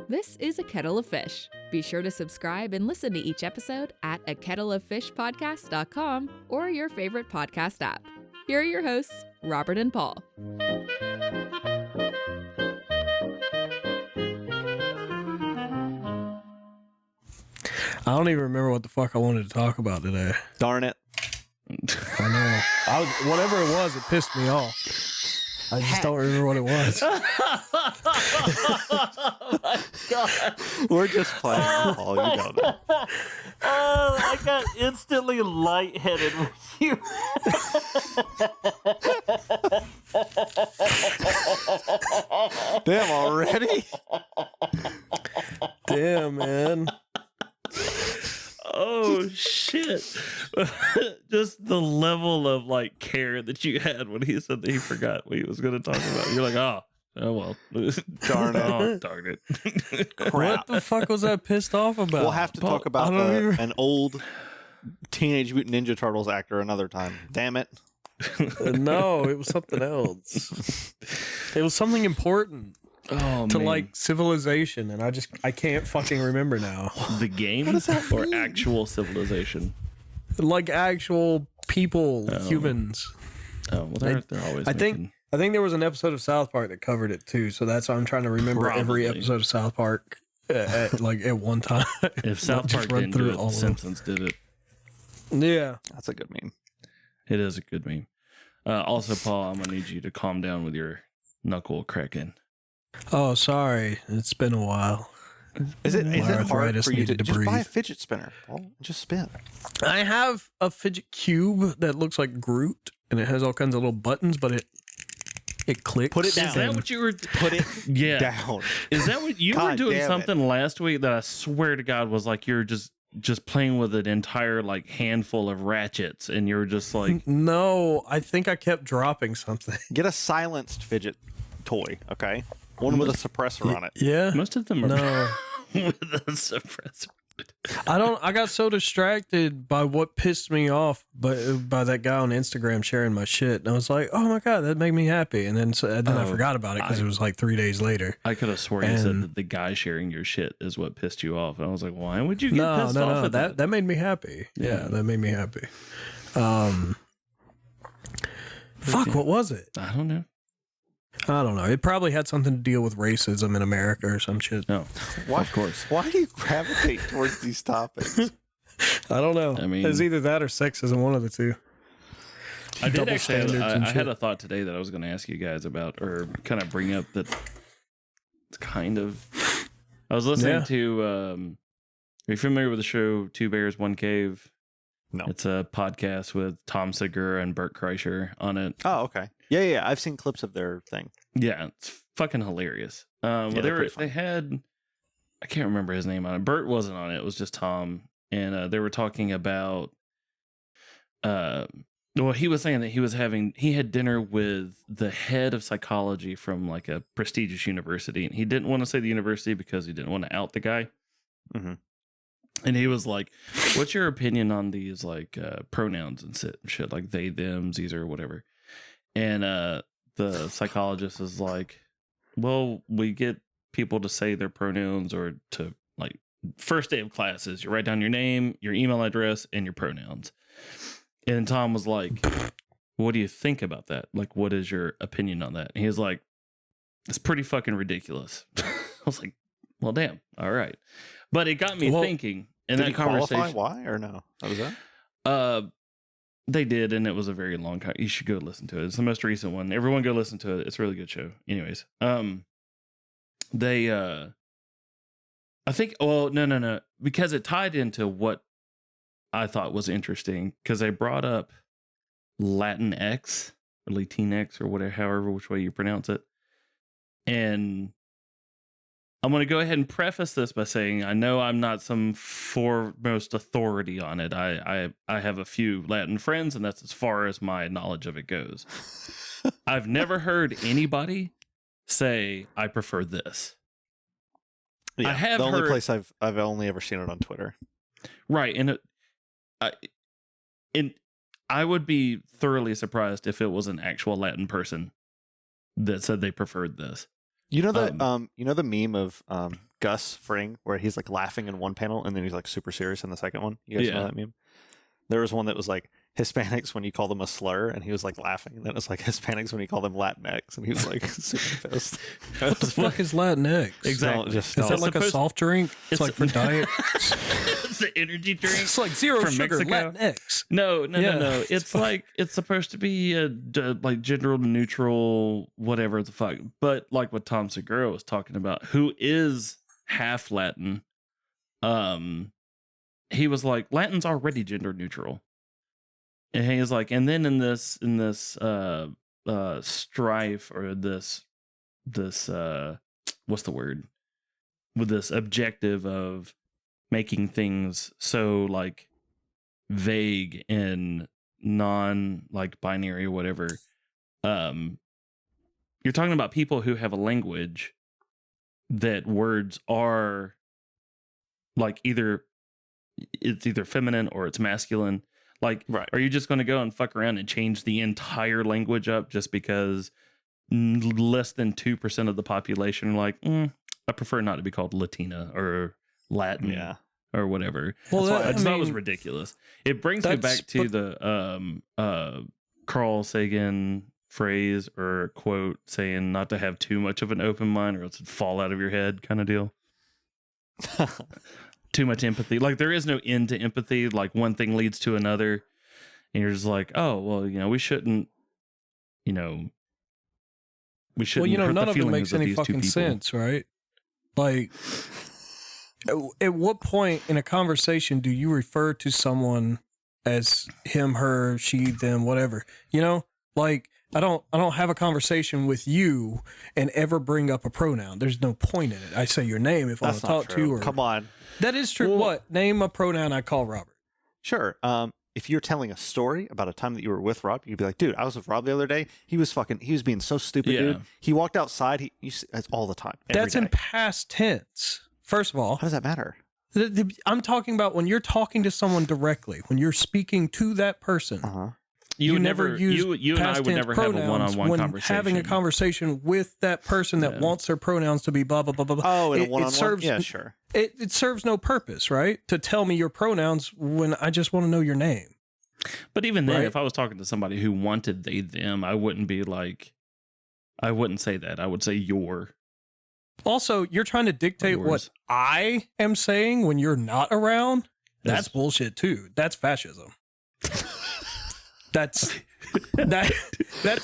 This is A Kettle of Fish. Be sure to subscribe and listen to each episode at akettleoffishpodcast.com or your favorite podcast app. Here are your hosts, Robert and Paul. I don't even remember what the fuck I wanted to talk about today. Darn it. I know. Whatever it was, it pissed me off. I just don't remember what it was. Oh my God. We're just playing, Paul. You know that. I got instantly lightheaded with you. Damn, already? Damn, man. Oh shit. Just the level of like care that you had when he said that he forgot what he was going to talk about. You're like, oh well. Darn it. Oh, darn it. Crap. What the fuck was I pissed off about? We'll have to talk about an old Teenage Mutant Ninja Turtles actor another time. Damn it. No, it was something else. It was something important. Oh, to man. like civilization, and I can't fucking remember now. The game What does that or mean? actual civilization? Like actual people, Oh. humans. Oh, well, they're always I making... think there was an episode of South Park that covered it too, so that's why I'm trying to remember every Probably. episode of South Park at one time. If South Just Park run didn't through do it, all The of them. Simpsons did it. Yeah. That's a good meme. It is a good meme. Also, Paul, I'm going to need you to calm down with your knuckle cracking. Oh, sorry. It's been a while. Is it My hard arthritis for you to needed to just buy a breathe. fidget spinner, Paul? Just spin. I have a fidget cube that looks like Groot, and it has all kinds of little buttons, but it clicks. Put it Is down. that what you were... Put it Yeah. down. Is that what you were God doing? damn it. Something last week that I swear to God was like you're just playing with an entire like handful of ratchets, and you're just like, No, I think I kept dropping something. Get a silenced fidget toy, okay? One with a suppressor on it. Yeah. most of them are No. with a suppressor. I got so distracted by what pissed me off by that guy on Instagram sharing my shit. And I was like, oh my God, that made me happy. And then I Oh, forgot about it because it was like 3 days later. I could have swore you said And- that the guy sharing your shit is what pissed you off. And I was like, why would you get No, pissed no, off no. at that? That made me happy. Yeah, that made me happy. Fuck, what was it? I don't know. I don't know. It probably had something to deal with racism in America or some shit. No, Why, of course. Why do you gravitate towards these topics? I don't know. I mean- it's either that or sexism, one of the two. I did Double actually. standards and I had shit. a thought today that I was going to ask you guys about, or kind of bring up that. It's kind of. I was listening Yeah. to. Are you familiar with the show Two Bears, One Cave? No. It's a podcast with Tom Segura and Bert Kreischer on it. Oh, okay. Yeah. I've seen clips of their thing. Yeah, it's fucking hilarious. Well, they're pretty fun. they had. I can't remember his name on it. Bert wasn't on it. It was just Tom, and they were talking about. Well, he was saying that he had dinner with the head of psychology from like a prestigious university, and he didn't want to say the university because he didn't want to out the guy. Mm-hmm. And he was like, "What's your opinion on these like pronouns and shit like they, them, these, or whatever?" And the psychologist is like, "Well, we get people to say their pronouns or to like first day of classes. You write down your name, your email address, and your pronouns." And Tom was like, "What do you think about that? Like, what is your opinion on that?" And he was like, "It's pretty fucking ridiculous." I was like, "Well, damn, all right." But it got me thinking. And Did that he qualify conversation, why or no? How was that? they did, and it was a very long. You should go listen to it. It's the most recent one. Everyone go listen to it. It's a really good show. Anyways, they, I think. Well, no, because it tied into what I thought was interesting because they brought up Latinx or Latinx or whatever, however which way you pronounce it, and I'm going to go ahead and preface this by saying I know I'm not some foremost authority on it. I have a few Latin friends, and that's as far as my knowledge of it goes. I've never heard anybody say I prefer this. Yeah, I have the only heard- place I've only ever seen it on Twitter. Right, and I would be thoroughly surprised if it was an actual Latin person that said they preferred this. You know the meme of Gus Fring, where he's like laughing in one panel and then he's like super serious in the second one. You guys know Yeah. that meme? There was one that was like Hispanics when you call them a slur, and he was like laughing. And then it was like Hispanics when you call them Latinx, and he was like super pissed. What the fuck is Latinx? Exactly. Just Is don't. that like a soft drink? It's like for diet. It's an energy drink. It's like zero From sugar Mexico? Latinx. No. Yeah. It's like it's supposed to be like gender neutral, whatever the fuck. But like what Tom Segura was talking about, who is half Latin, he was like, Latin's already gender neutral. And he was like, and then in this strife or this what's the word? With this objective of making things so like vague and non like binary or whatever. You're talking about people who have a language that words are like it's either feminine or it's masculine. Like, Right. Are you just going to go and fuck around and change the entire language up just because less than 2% of the population are like, I prefer not to be called Latina or Latin Yeah. or whatever. Well, That's why I I just thought it was mean, ridiculous. It brings me that's- back to the Carl Sagan phrase or quote saying not to have too much of an open mind or else it'd fall out of your head kind of deal. Too much empathy. Like there is no end to empathy. Like one thing leads to another. And you're just like, oh, well, we shouldn't, we shouldn't hurt none the of it feelings makes of any these two fucking people. sense, right? Like, at what point in a conversation do you refer to someone as him, her, she, them, whatever? Like I don't have a conversation with you and ever bring up a pronoun. There's no point in it. I say your name if I want That's to not talk to true. you. Or, Come on. that is true. Well- What? Name a pronoun I call Robert. Sure. If you're telling a story about a time that you were with Rob, you'd be like, dude, I was with Rob the other day. He was being so stupid, Yeah. dude. He walked outside. That's all the time. every That's day. in past tense. First of all, How does that matter? I'm talking about when you're talking to someone directly, when you're speaking to that person. Uh-huh. You never use you and I past would tense never have a pronouns one-on-one when conversation. having a conversation with that person that Yeah. wants their pronouns to be blah blah blah blah. blah. Oh, in a It one-on-one? serves Yeah, sure. it serves no purpose, right? To tell me your pronouns when I just want to know your name. But even then, Right? if I was talking to somebody who wanted they them, I wouldn't say that. I would say your. Also, you're trying to dictate what Yours. I am saying when you're not around. That's That's- bullshit too. That's fascism. That's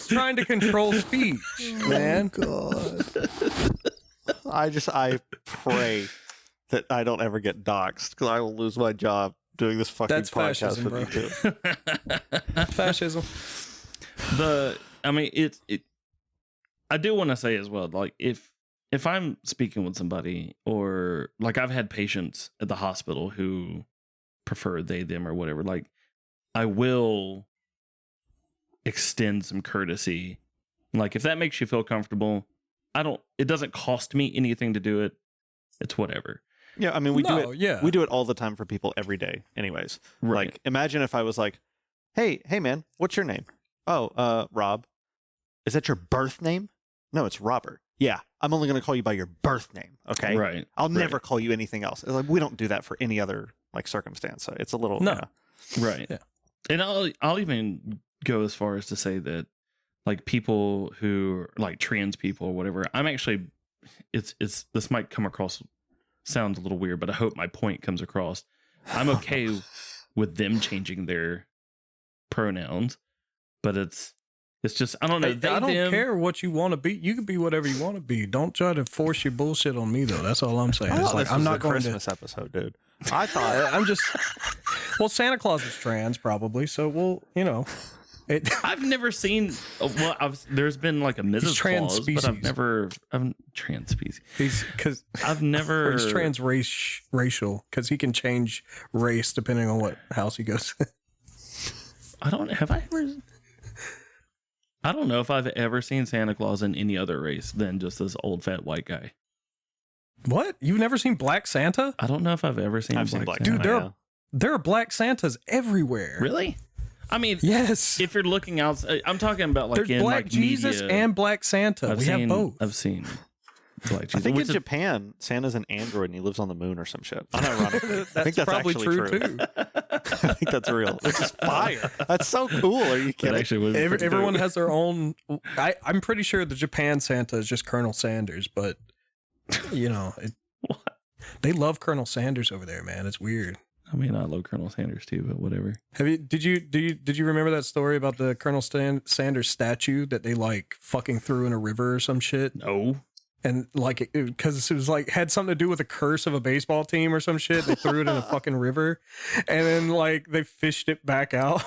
trying to control speech, man. God. I pray that I don't ever get doxxed because I will lose my job doing this fucking That's podcast fascism, with you too. Fascism. I do want to say as well, like if I'm speaking with somebody or like I've had patients at the hospital who prefer they them or whatever, like I will extend some courtesy. Like if that makes you feel comfortable, it doesn't cost me anything to do it. It's whatever. Yeah, I mean we do No, it. yeah. We do it all the time for people every day. Anyways, Right. like imagine if I was like, hey man, what's your name? Oh, Rob. Is that your birth name? No, it's Robert. Yeah, I'm only going to call you by your birth name. Okay, Right. I'll Right. never call you anything else. Like we don't do that for any other like circumstance. So it's a little No. Right. Yeah. And I'll even go as far as to say that like people who like trans people or whatever, I'm actually it's this might come across sounds a little weird, but I hope my point comes across. I'm okay with them changing their pronouns, but it's just I don't know. I don't care what you want to be. You can be whatever you want to be. Don't try to force your bullshit on me, though. That's all I'm saying. It's like I'm not going Christmas episode, dude. I thought I'm just. Well, Santa Claus is trans, probably. So it. I've never seen. There's been like a Mrs. Claus, but I'm trans species. He's because I've never. he's trans racial because he can change race depending on what house he goes to. I don't know if I've ever seen Santa Claus in any other race than just this old fat white guy. What? You've never seen Black Santa? I don't know if I've ever seen. I've seen Black Santa. Dude, Santa. there are Black Santas everywhere. Really? I mean, Yes. if you're looking out, I'm talking about like There's in Black like Jesus media. and Black Santa. We have both. I've seen black I Jesus. think in which is- Japan, Santa's an android and he lives on the moon or some shit. Unironically. I think that's probably actually true. too. I think that's real. Which is fire. That's so cool. Are you that kidding? actually would be pretty Everyone dope. has their own. I'm pretty sure the Japan Santa is just Colonel Sanders, but you know, What? they love Colonel Sanders over there, man. It's weird. I mean, I love Colonel Sanders too, but whatever. Did you remember that story about the Colonel Sanders statue that they like fucking threw in a river or some shit? No. And like, because it was like had something to do with a curse of a baseball team or some shit. They threw it in a fucking river, and then like they fished it back out.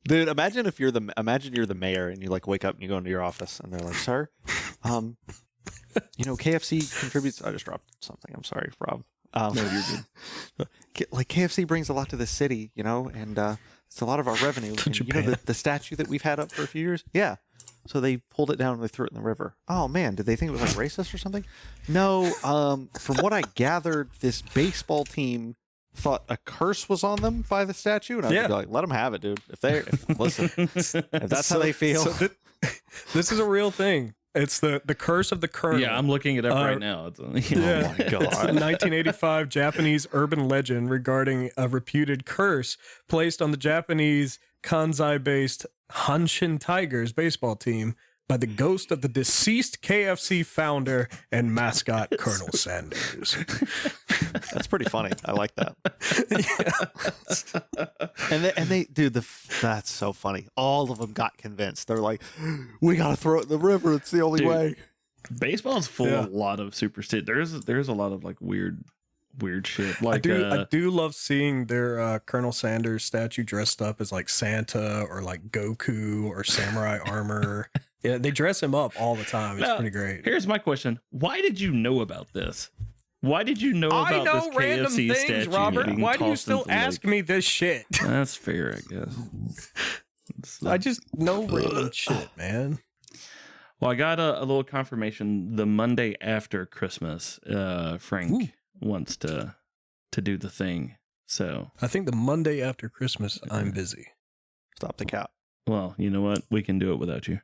Dude, imagine you're the mayor and you like wake up and you go into your office and they're like, "Sir, KFC contributes." I just dropped something. I'm sorry, Rob. No, you're good. Like KFC brings a lot to the city, and it's a lot of our revenue. And, Japan. the statue that we've had up for a few years. Yeah. So they pulled it down and they threw it in the river. Oh man, did they think it was like racist or something? No. From what I gathered, this baseball team thought a curse was on them by the statue, and I'd be like, "Let them have it, dude. Listen, if that's how they feel." This is a real thing. It's the curse of the Colonel. Yeah, I'm looking it up right now. It's, Oh my god. It's a 1985 Japanese urban legend regarding a reputed curse placed on the Japanese Kansai-based Hanshin Tigers baseball team by the ghost of the deceased KFC founder and mascot Colonel Sanders. That's pretty funny. I like that. And they dude, that's so funny. All of them got convinced. They're like, "We gotta throw it in the river. It's the only Dude. way." Baseball's full of a lot of superstition. There's a lot of like weird shit. Like I do love seeing their Colonel Sanders statue dressed up as like Santa or like Goku or samurai armor. Yeah, they dress him up all the time. It's Now, pretty great. Here's my question: why did you know about this? Why did you know about I know this random KFC things, statue Robert. being Why do you tossed still into the ask lake? me this shit? That's fair, I guess. I just know random shit, man. Well, I got a little confirmation the Monday after Christmas. Frank Ooh. wants to do the thing. So, I think the Monday after Christmas, I'm busy. Stop the cap. well, you know what? We can do it without you.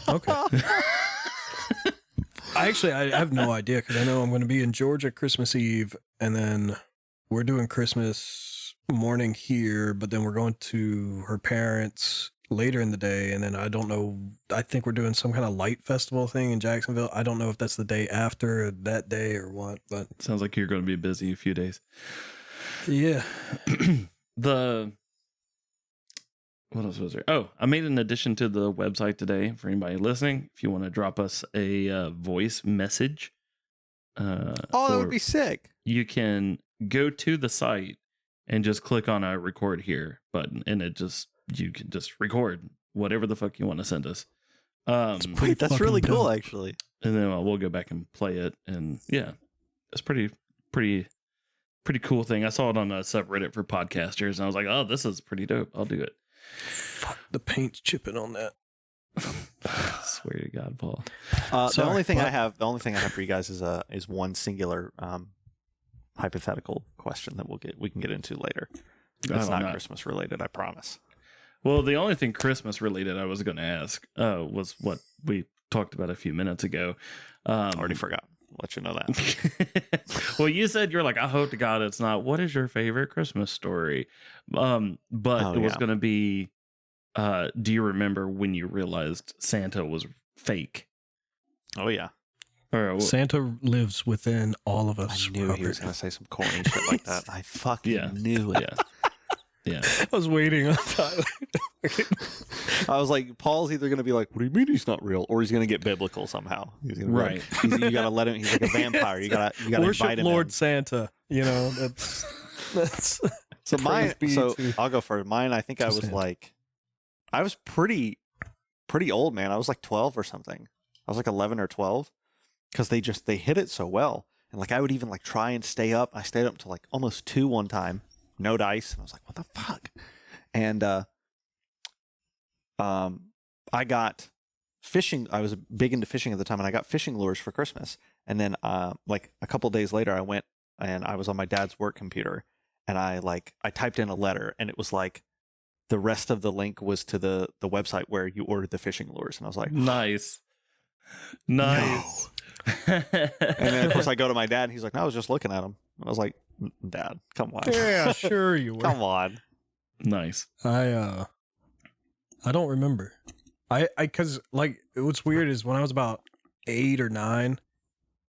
Okay. I have no idea because I know I'm going to be in Georgia Christmas Eve, and then we're doing Christmas morning here, but then we're going to her parents later in the day, and then I don't know. I think we're doing some kind of light festival thing in Jacksonville. I don't know if that's the day after that day or what, but Sounds like you're going to be busy a few days. yeah. What else was there? Oh, I made an addition to the website today for anybody listening. If you want to drop us a voice message, That or would be sick. you can go to the site and just click on a record here button, and you can just record whatever the fuck you want to send us. Wait, that's fucking really cool, dope. actually. And then we'll go back and play it, and yeah, it's pretty cool thing. I saw it on a subreddit for podcasters, and I was like, oh, this is pretty dope. I'll do it. Fuck, the paint's chipping on that. I swear to God, Paul. The Sorry, only thing what? I have for you guys is one singular hypothetical question that we can get into later. It's not Christmas related, I promise. Well, the only thing Christmas related I was going to ask was what we talked about a few minutes ago. Already forgot. I'll let you know that. Well, you said you're like, I hope to God it's not. What is your favorite Christmas story? But it was going to be, do you remember when you realized Santa was fake? Oh yeah, Or, Santa lives within all of us. I knew he Robert. was going to say some corny shit like that. I fucking knew it. yeah. I was waiting on Tyler. I was like, Paul's either going to be like, "What do you mean he's not real?" or he's going to get biblical somehow. He's gonna be Right. like, you got to let him. He's like a vampire. You got to Worship invite him Lord in. Santa. You know, that's So mine. Praise be So to- I'll go for mine. I think I was Santa. like, I was pretty old, man. I was like 12 or something. I was like 11 or 12 because they hit it so well. And like I would even like try and stay up. I stayed up till like almost 2 one time, no dice, and I was like, what the fuck? And I got fishing. I was big into fishing at the time, and I got fishing lures for Christmas. And then like a couple days later, I went and I was on my dad's work computer, and I typed in a letter, and it was like the rest of the link was to the website where you ordered the fishing lures, and I was like, Nice. no. And then of course I go to my dad and he's like, no, I was just looking at him. I was like, Dad, come on. Yeah, sure you were. Come on. Nice. I don't remember. Cause like what's weird is when I was about 8 or 9,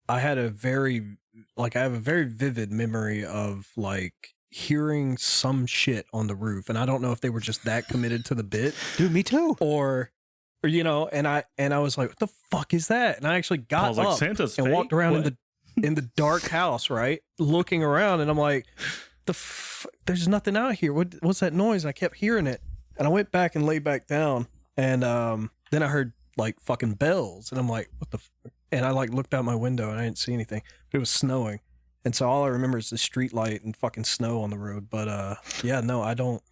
I have a very vivid memory of like hearing some shit on the roof, and I don't know if they were just that committed to the bit, Dude, me too. or you know, and I was like, what the fuck is that? And I actually I got was up like, Santa's and fake? walked around What? in the dark house, right, looking around, and I'm like, there's nothing out here. What's that noise? And I kept hearing it, and I went back and laid back down, and then I heard like fucking bells, and I'm like, what the? And I like looked out my window and I didn't see anything, but it was snowing, and so all I remember is the street light and fucking snow on the road. But yeah, no, I don't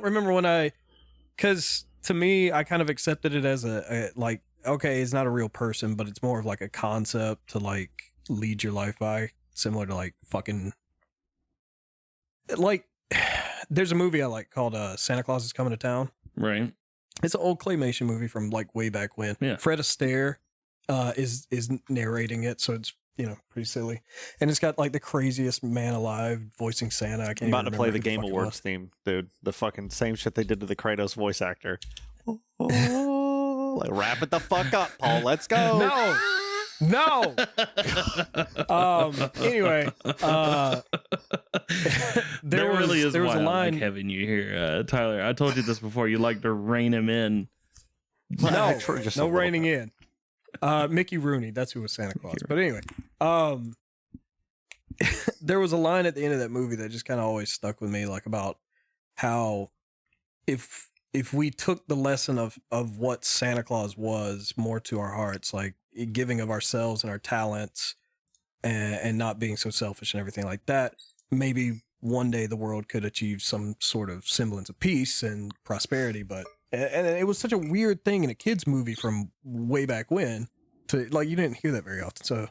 remember when because to me, I kind of accepted it as a like, okay, it's not a real person, but it's more of like a concept to like lead your life by, similar to like fucking like. There's a movie I like called Santa Claus is Coming to Town. Right. It's an old claymation movie from like way back when. Yeah. Fred Astaire is narrating it, so it's, you know, pretty silly, and it's got like the craziest man alive voicing Santa. I can't. I'm about even to play remember the who Game fuck it Awards was. theme, dude. The fucking same shit they did to the Kratos voice actor. Oh, like, wrap it the fuck up, Paul. Let's go. No. Anyway, there really is there was a why I line. like having you here, Tyler. I told you this before. You like to rein him in. No, Just a no little reining bit. in. Mickey Rooney, that's who was Santa Claus. But anyway, there was a line at the end of that movie that just kind of always stuck with me, like about how if we took the lesson of what Santa Claus was more to our hearts, like giving of ourselves and our talents, and not being so selfish and everything like that, maybe one day the world could achieve some sort of semblance of peace and prosperity. But and it was such a weird thing in a kids movie from way back when, to like, you didn't hear that very often. So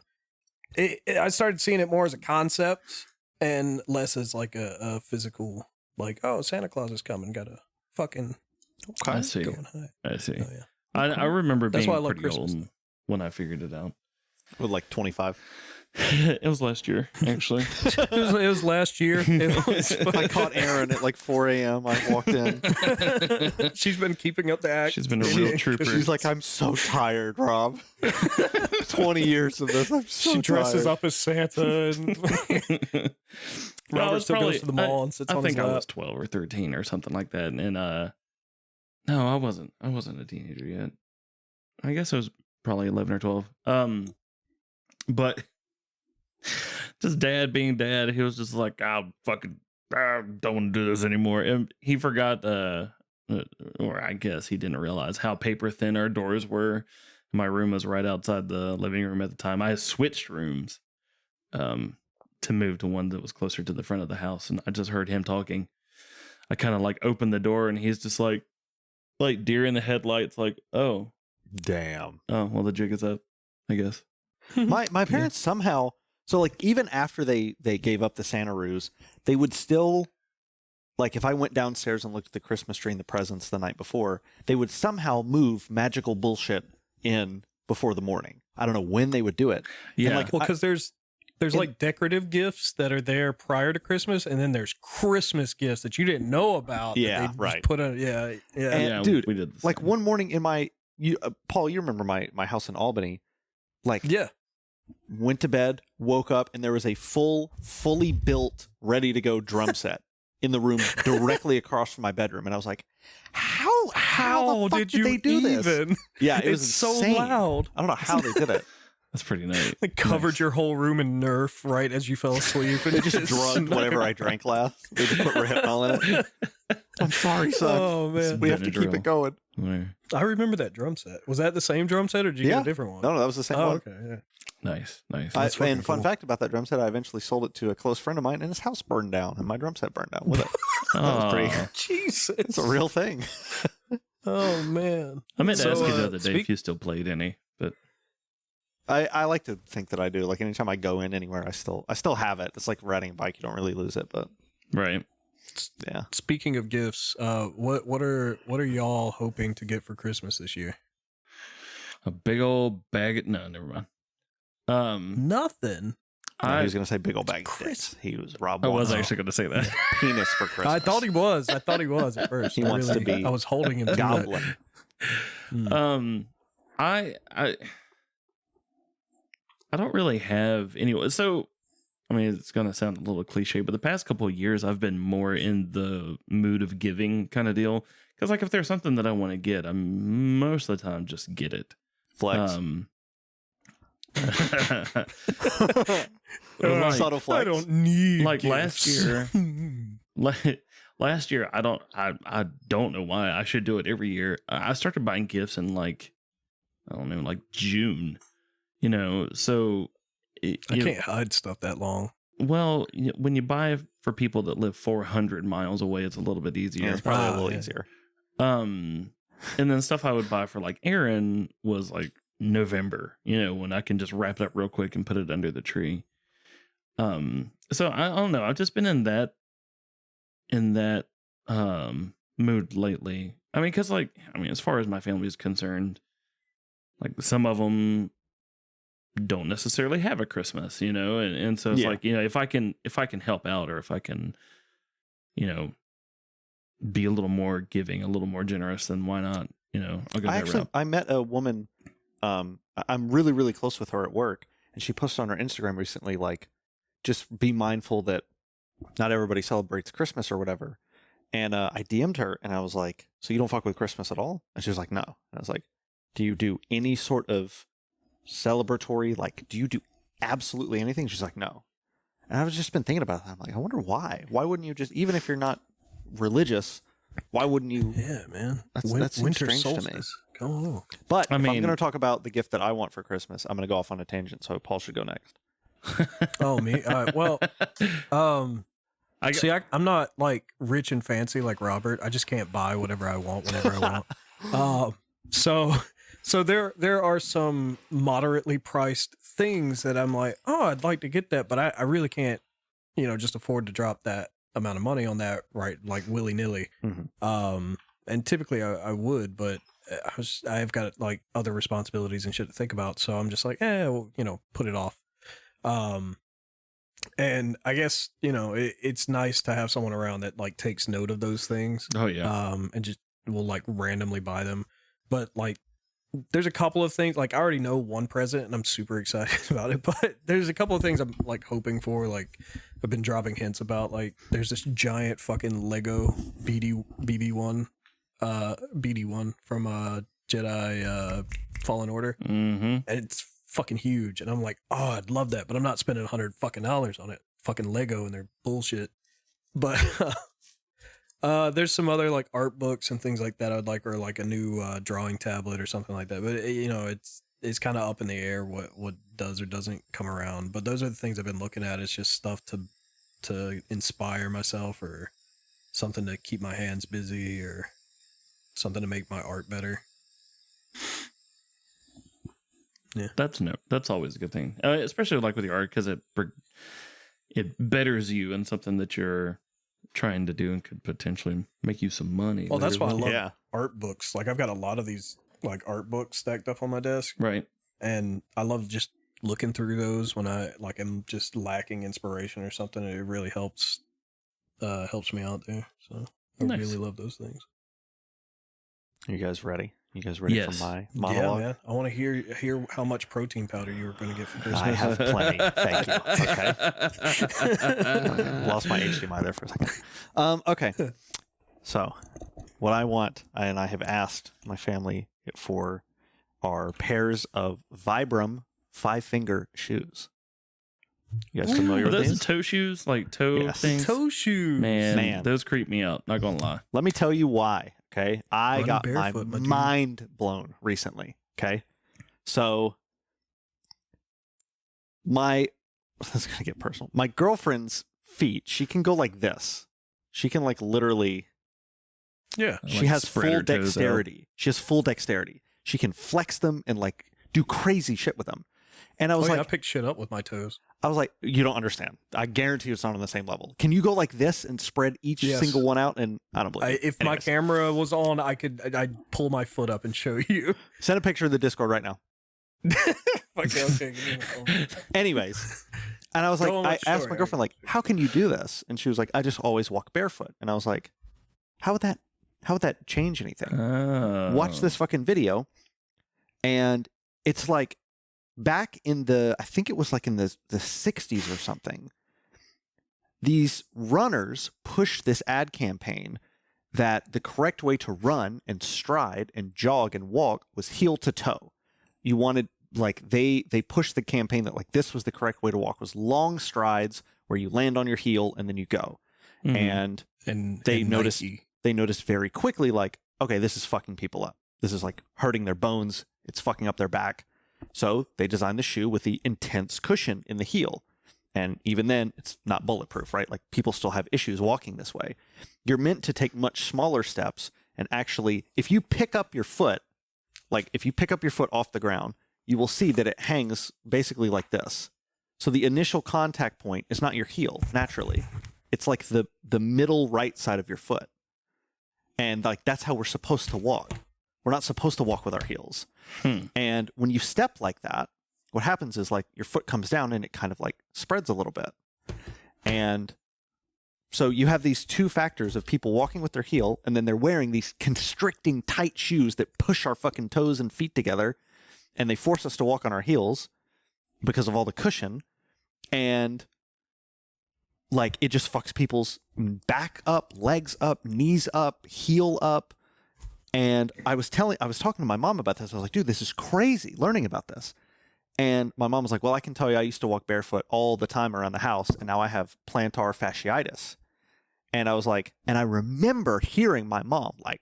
I started seeing it more as a concept and less as like a physical, like, oh, Santa Claus is coming, gotta fucking I see. go and hide. I see. Oh, yeah. I remember That's being why I love pretty Christmas. old when I figured it out. With like 25. It was last year, actually. It was last year. It was I caught Aaron at like 4 a.m. I walked in. She's been keeping up the act. She's been a real trooper. She's like, I'm so tired, Rob. 20 years of this. I'm so She dresses tired. up as Santa, and No, Robert it's still probably- goes to the mall and sits I on his think I lap. was 12 or 13 or something like that. And no, I wasn't a teenager yet. I guess I was probably 11 or 12. But just dad being dad, he was just like, I don't want to do this anymore. And he forgot, or I guess he didn't realize how paper thin our doors were. My room was right outside the living room at the time. I switched rooms to move to one that was closer to the front of the house, and I just heard him talking. I kind of like opened the door, and he's just like deer in the headlights, like, oh, Damn. well, the jig is up, I guess. My parents somehow, so like even after they gave up the Santa ruse, they would still, like if I went downstairs and looked at the Christmas tree and the presents the night before, they would somehow move magical bullshit in before the morning. I don't know when they would do it. Yeah, And like, Well, because there's And- like decorative gifts that are there prior to Christmas, and then there's Christmas gifts that you didn't know about. that Yeah, they just right. Put on, yeah. And- yeah, dude, we did the like same. one morning in my, Paul, you remember my house in Albany, like Yeah. went to bed, woke up, and there was a fully built, ready to go drum set in the room directly across from my bedroom. And I was like, how the fuck did they do this? even? Yeah, it was It's so insane. loud. I don't know how they did it. That's pretty nice. They covered Nice. your whole room in Nerf right as you fell asleep. And They just drugged whatever I drank last. They just put Rohypnol in it. I'm sorry, son. Oh man, We have to keep Benadryl. it going. Where- I remember that drum set. Was that the same drum set, or did you get Yeah. a different one? No, that was the same Oh, one. okay. Yeah. Nice. And That's fucking fun cool. fact about that drum set, I eventually sold it to a close friend of mine, and his house burned down, and my drum set burned down with it. That was pretty. Aw. Jesus, It's a real thing. Oh man. I meant to So, ask you the other day speak- if you still played any, but I like to think that I do. Like anytime I go in anywhere, I still have it. It's like riding a bike; you don't really lose it, but right. yeah. Speaking of gifts, what are y'all hoping to get for Christmas this year? A big old bag of, no, never mind. Nothing. No, he I was going to say big old bag of dicks. He was Rob. I was wants actually going to say that. penis for Christmas. I thought he was. I thought he was at first. He wants to be I was holding him to that. goblin. I don't really have any. So, I mean, it's going to sound a little cliche, but the past couple of years, I've been more in the mood of giving kind of deal. Because, like, if there's something that I want to get, I'm most of the time just get it. Flex. Like, Subtle flex. I don't need like gifts. last year, I don't know why I should do it every year. I started buying gifts in like, I don't know, like June, so I can't hide stuff that long. well, when you buy for people that live 400 miles away, it's a little bit easier. Yeah, it's probably a little yeah. easier. And then stuff I would buy for like Aaron was like November, when I can just wrap it up real quick and put it under the tree. So I don't know. I've just been in that mood lately. I mean, cause as far as my family is concerned, like some of them don't necessarily have a Christmas, and so it's like, if I can help out, or if I can, be a little more giving, a little more generous, then why not? I'll go that route. I met a woman. I'm really, really close with her at work, and she posted on her Instagram recently, like, just be mindful that not everybody celebrates Christmas or whatever. And I DM'd her, and I was like, so you don't fuck with Christmas at all? And she was like, no. And I was like, do you do any sort of celebratory, like, do you do absolutely anything? She's like, no. And I've just been thinking about that. I'm like, I wonder why. Why wouldn't you just, even if you're not religious, why wouldn't you? Yeah, man. That seems Winter strange to me. solstice. Come on. But I if I'm mean- going to talk about the gift that I want for Christmas, I'm going to go off on a tangent, so Paul should go next. Oh, me? Well, I'm not like rich and fancy like Robert. I just can't buy whatever I want whenever I want. So there are some moderately priced things that I'm like, oh, I'd like to get that, but I really can't, just afford to drop that amount of money on that, right? Like willy nilly. Mhm. And typically I would, but I've got like other responsibilities and shit to think about. So I'm just like, well, put it off. And I guess, it's nice to have someone around that like takes note of those things. Oh yeah. And just will like randomly buy them. But like, there's a couple of things, like I already know one present and I'm super excited about it, but there's a couple of things I'm like hoping for. Like I've been dropping hints about, like there's this giant fucking Lego BD1 from Jedi Fallen Order. Mm-hmm. And it's fucking huge, and I'm like, oh, I'd love that, but I'm not spending $100 fucking dollars on it. Fucking Lego and their bullshit. But there's some other like art books and things like that I'd like, or like a new drawing tablet or something like that. But it's kind of up in the air what does or doesn't come around. But those are the things I've been looking at. It's just stuff to inspire myself, or something to keep my hands busy, or something to make my art better. Yeah, That's always a good thing, especially like with your art, because it betters you in something that you're trying to do and could potentially make you some money. well, that's why I later. love art books. Like I've got a lot of these like art books stacked up on my desk, Right. and I love just looking through those when I like am just lacking inspiration or something. It really helps me out there. So I Nice. really love those things. Are you guys ready? You guys ready Yes. for my Yeah, monologue? man. I want to hear how much protein powder you were going to get for Christmas. I have plenty. Thank you. Okay. Lost my HDMI there for a second. Okay. So, what I want, and I have asked my family for, are pairs of Vibram 5-finger shoes. You guys familiar Are with those these? the toe shoes, like toe Yes. things? Toe shoes. Man, those creep me out. Not gonna lie. Let me tell you why. Okay. I Run got my barefoot, my dude. mind blown recently. Okay. So, this is going to get personal. My girlfriend's feet, she can go like this. She can like literally, Yeah. she Like has spread full her toes out. dexterity. She has full dexterity. She can flex them and like do crazy shit with them. And I was I like, picked shit up with my toes. I was like, you don't understand. I guarantee it's not on the same level. Can you go like this and spread each Yes. single one out? And I don't believe it. If my Anyways, camera was on, I'd pull my foot up and show you. send a picture of the Discord right now. Okay, give me my phone. Anyways, and I was like, Go on I with the asked story, my girlfriend, like, how can you do this? And she was like, I just always walk barefoot. And I was like, how would that change anything? Watch this fucking video. And it's like back in I think it was like in the 60s or something, these runners pushed this ad campaign that the correct way to run and stride and jog and walk was heel to toe. You wanted, like, they pushed the campaign that like this was the correct way to walk, was long strides where you land on your heel and then you go. Mhm. And they noticed Nike. they noticed very quickly, like, okay, this is fucking people up. This is like hurting their bones. It's fucking up their back. So they designed the shoe with the intense cushion in the heel. And even then, it's not bulletproof, right? Like, people still have issues walking this way. You're meant to take much smaller steps. And actually, if you pick up your foot, off the ground, you will see that it hangs basically like this. So the initial contact point is not your heel, naturally. It's like the middle right side of your foot. And like, that's how we're supposed to walk. We're not supposed to walk with our heels. And when you step like that, what happens is like your foot comes down and it kind of like spreads a little bit. And so you have these two factors of people walking with their heel, and then they're wearing these constricting tight shoes that push our fucking toes and feet together, and they force us to walk on our heels because of all the cushion. And like, it just fucks people's back up, legs up, knees up, heel up. And I was talking to my mom about this. I was like, dude, this is crazy learning about this. And my mom was like, well, I can tell you, I used to walk barefoot all the time around the house, and now I have plantar fasciitis. And I was like, and I remember hearing my mom like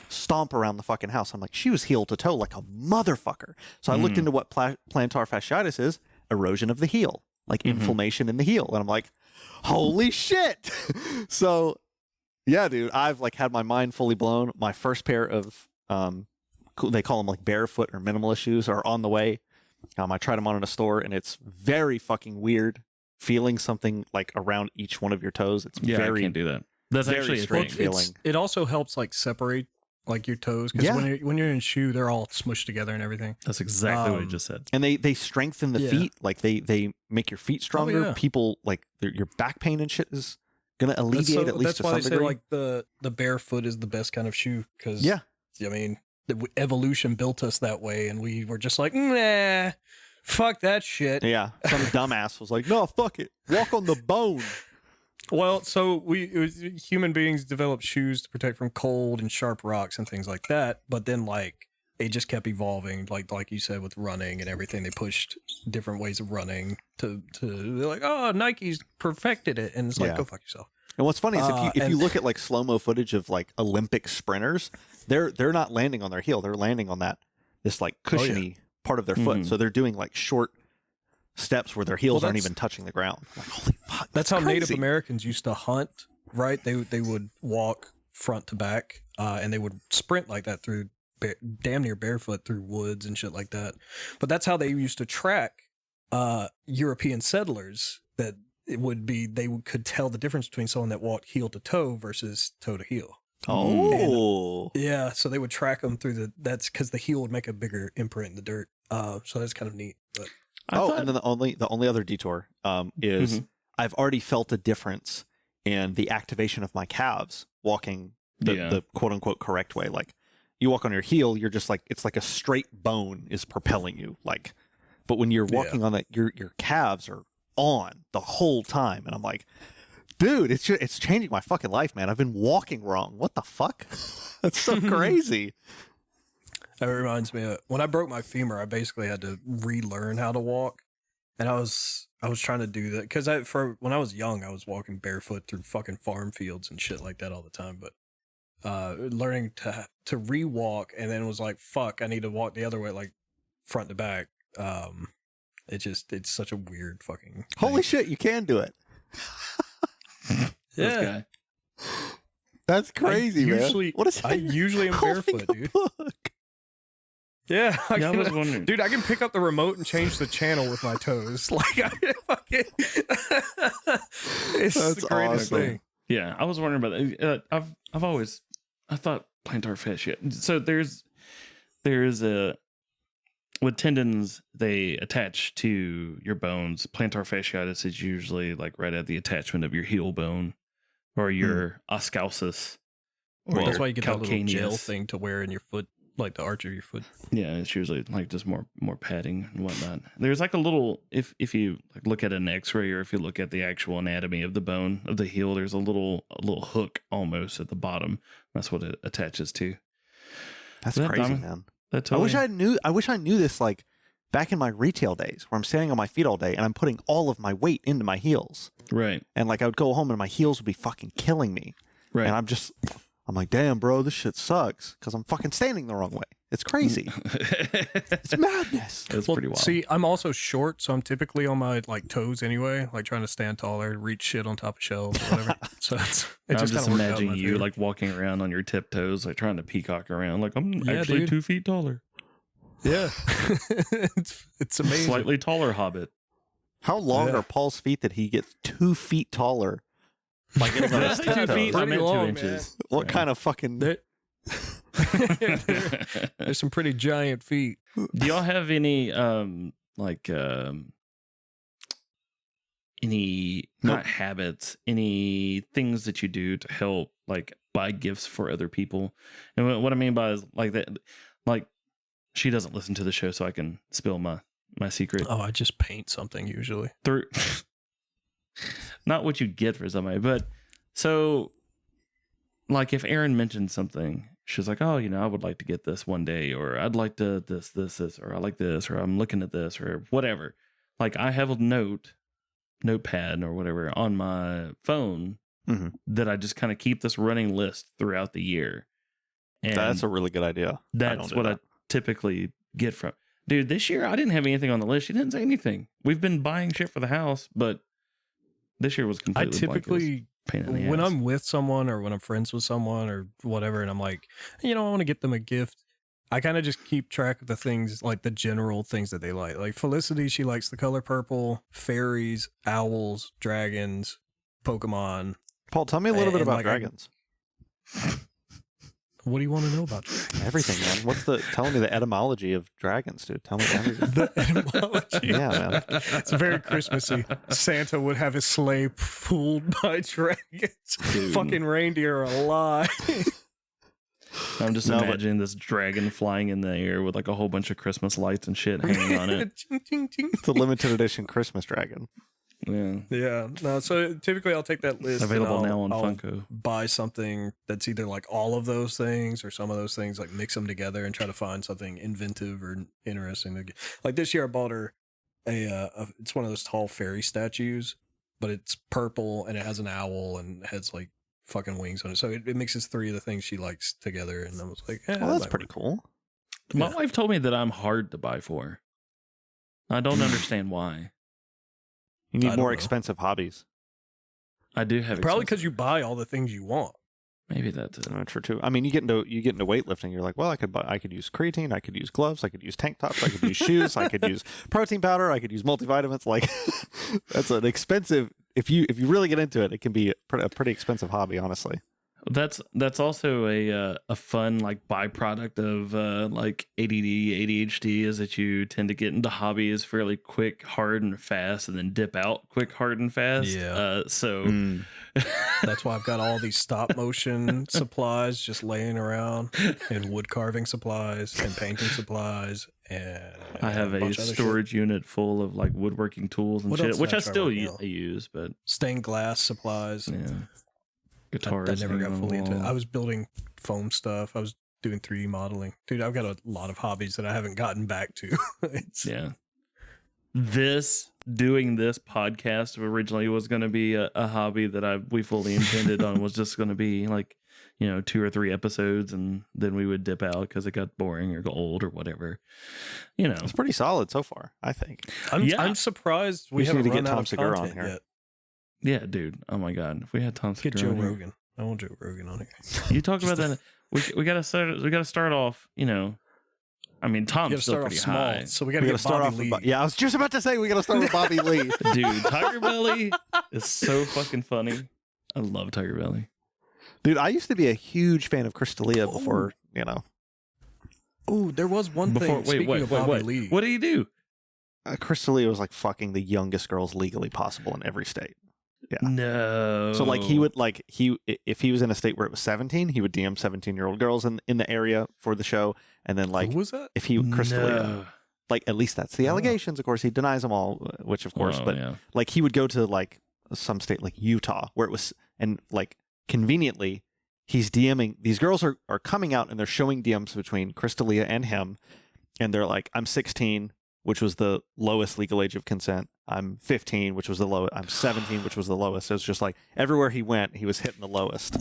stomp around the fucking house. I'm like, she was heel to toe like a motherfucker. So I looked into what plantar fasciitis is: erosion of the heel, like inflammation in the heel. And I'm like, holy shit. So yeah, dude, I've like had my mind fully blown. My first pair of, they call them like barefoot or minimalist shoes, are on the way. I tried them on in a store, and it's very fucking weird feeling something like around each one of your toes. It's I very, can't do that. That's very actually a strange thing. feeling. It also helps like separate like your toes, because Yeah. when you're in shoe, they're all smushed together and everything. That's exactly what you just said. And they strengthen the Yeah. feet. Like they make your feet stronger. yeah. People like your back pain and shit is gonna alleviate at least that's to why some they degree. say like the barefoot is the best kind of shoe, because Yeah. I mean, the evolution built us that way, and we were just like, nah, fuck that shit. Yeah. Some dumbass was like, no, fuck it. Walk on the bone. Well, so human beings developed shoes to protect from cold and sharp rocks and things like that, but then like it just kept evolving, like you said, with running and everything. They pushed different ways of running to they're like, oh, Nike's perfected it, and it's like, Yeah. go fuck yourself. And what's funny is if you and- look at like slow-mo footage of like Olympic sprinters, they're not landing on their heel. They're landing on this like cushiony part of their foot. So they're doing like short steps where their heels aren't even touching the ground. Like, holy fuck. That's how Native crazy. Americans used to hunt, right? They would walk front to back, and they would sprint like that through damn near barefoot through woods and shit like that. But that's how they used to track European settlers. That it would be could tell the difference between someone that walked heel to toe versus toe to heel. Oh. Yeah, so they would track them through that's because the heel would make a bigger imprint in the dirt. So that's kind of neat. But And then the only other detour is I've already felt a difference in the activation of my calves walking the quote unquote correct way. Like, you walk on your heel, you're just like, it's like a straight bone is propelling you. Like, but when you're walking on that, your calves are on the whole time. And I'm like, dude, it's changing my fucking life, man. I've been walking wrong. What the fuck? That's so crazy. that reminds me of when I broke my femur. I basically had to relearn how to walk, and I was trying to do that because when I was young, I was walking barefoot through fucking farm fields and shit like that all the time. But learning to re-walk, and then it was like, fuck, I need to walk the other way, like front to back. It's such a weird fucking Holy thing. shit, you can do it. This guy. That's crazy, man. I usually am Holy barefoot, dude. fuck. Yeah, Yeah, I was wondering. dude, I can pick up the remote and change the channel with my toes. Like, it's That's the greatest awesome. thing. Yeah, I was wondering about that. I thought plantar fascia. So there's a with tendons they attach to your bones. Plantar fasciitis is usually like right at the attachment of your heel bone or your oscalcis. Or That's why you get that little gel calcaneus. thing to wear in your foot, like the arch of your foot. Yeah, it's usually like just more padding and whatnot. There's like a little if you like look at an X-ray or if you look at the actual anatomy of the bone of the heel, there's a little hook almost at the bottom. That's what it attaches to. That's That crazy, dumb? man. That I wish totally- I knew this like back in my retail days where I'm standing on my feet all day and I'm putting all of my weight into my heels. right, And like I would go home and my heels would be fucking killing me. right. And I'm like, damn, bro, this shit sucks because I'm fucking standing the wrong way. It's crazy. It's madness. That's pretty wild. See, I'm also short, so I'm typically on my like toes anyway, like trying to stand taller, reach shit on top of shelves, or whatever. So I'm just just kinda worked out in imagining my you favor. like walking around on your tiptoes, like trying to peacock around, like I'm Yeah, actually dude. 2 feet taller, Yeah, it's amazing. slightly taller hobbit. How long Yeah. are Paul's feet that he gets 2 feet taller? Like Did I say 2 tiptoes? feet? I Pretty meant 2 long, inches. What kind of fucking? There- There's some pretty giant feet. Do y'all have any any Nope. not habits, any things that you do to help like buy gifts for other people? And what I mean by is like that, like she doesn't listen to the show, so I can spill my secret Oh, I just paint something usually. through. Not what you get for somebody, but so like if Erin mentioned something, she's like, oh, I would like to get this one day, or I'd like to this, or I like this, or I'm looking at this, or whatever. Like I have a notepad or whatever on my phone Mhm. that I just kind of keep this running list throughout the year. And That's a really good idea. I don't that's do what that. I typically get from. Dude, this year I didn't have anything on the list. She didn't say anything. We've been buying shit for the house, but this year was I completely blank. It was typically, pain in the when ass. I'm with someone or when I'm friends with someone or whatever, and I'm like, I want to get them a gift. I kind of just keep track of the things, like the general things that they like. Like Felicity, she likes the color purple, fairies, owls, dragons, Pokemon. Paul, tell me a little bit And, about like, dragons. What do you want to know about dragons? Everything, man. Tell me the etymology of dragons, dude. Tell me everything. The etymology. Yeah, man. It's very Christmassy. Santa would have his sleigh pulled by dragons. Dude. Fucking reindeer are alive. I'm just No, but- imagining this dragon flying in the air with like a whole bunch of Christmas lights and shit hanging on it. Ching, ching, ching. It's a limited edition Christmas dragon. Yeah. Yeah, no. So typically, I'll take that list. and Available I'll- now on I'll Funko. Buy something that's either like all of those things or some of those things, like mix them together and try to find something inventive or interesting. Like this year, I bought her it's one of those tall fairy statues, but it's purple and it has an owl and it has like fucking wings on it. So it mixes three of the things she likes together. And I was like, Well, that's pretty cool. My Yeah. wife told me that I'm hard to buy for. I don't understand why. You I need don't more know. expensive hobbies. I do have Probably expensive- because you buy all the things you want. maybe that's it. True too. I mean, you get into weightlifting. You're like, well, I could use creatine. I could use gloves. I could use tank tops. I could use shoes. I could use protein powder. I could use multivitamins. Like, that's an expensive. If you really get into it, it can be a pretty expensive hobby, honestly. That's also a fun like byproduct of like ADD, ADHD is that you tend to get into hobbies fairly quick, hard, and fast, and then dip out quick, hard, and fast. Yeah. So That's why I've got all these stop motion supplies just laying around, and wood carving supplies, and painting supplies, and I have a bunch of other shit. storage unit full of like woodworking tools and What shit, else which did I I try still working on? use, but stained glass supplies. yeah, I guitars. never got hanging on fully the into it. wall. I was building foam stuff. I was doing 3D modeling. Dude, I've got a lot of hobbies that I haven't gotten back to. Yeah. Doing this podcast originally was going to be a hobby that we fully intended on was just going to be like, 2 or 3 episodes, and then we would dip out because it got boring or got old or whatever. It's pretty solid so far, I think. I'm surprised we We just need haven't to run get out Tom of Segura on content here. yet. Yeah, dude. Oh my God. If we had Tom Get Segura Joe on here. Rogan. I want Joe Rogan on here. You talk about that. We got to start off, I mean, You Tom's gotta still start off pretty small, high. so we We gotta gotta get start Bobby off Lee. with I was just about to say we gotta start with Bobby Lee. Dude, Tiger Belly is so fucking funny. I love Tiger Belly. Dude, I used to be a huge fan of Crystalia before, you know. Oh, there was one Before, thing. Speaking of Bobby what? Lee, What did he do? Crystalia was like fucking the youngest girls legally possible in every state. Yeah. No. So like he would if he was in a state where it was 17, he would DM 17-year-old girls in the area for the show, and then like who was that? if he Crystalia, No. like at least that's the Oh. allegations. Of course, he denies them all, which of course, Oh, but yeah. like he would go to like some state like Utah where it was, and like conveniently he's DMing these girls are coming out and they're showing DMs between Crystalia and him, and they're like, I'm 16, which was the lowest legal age of consent. I'm 15, which was the lowest. I'm 17, which was the lowest. It was just like everywhere he went, he was hitting the lowest.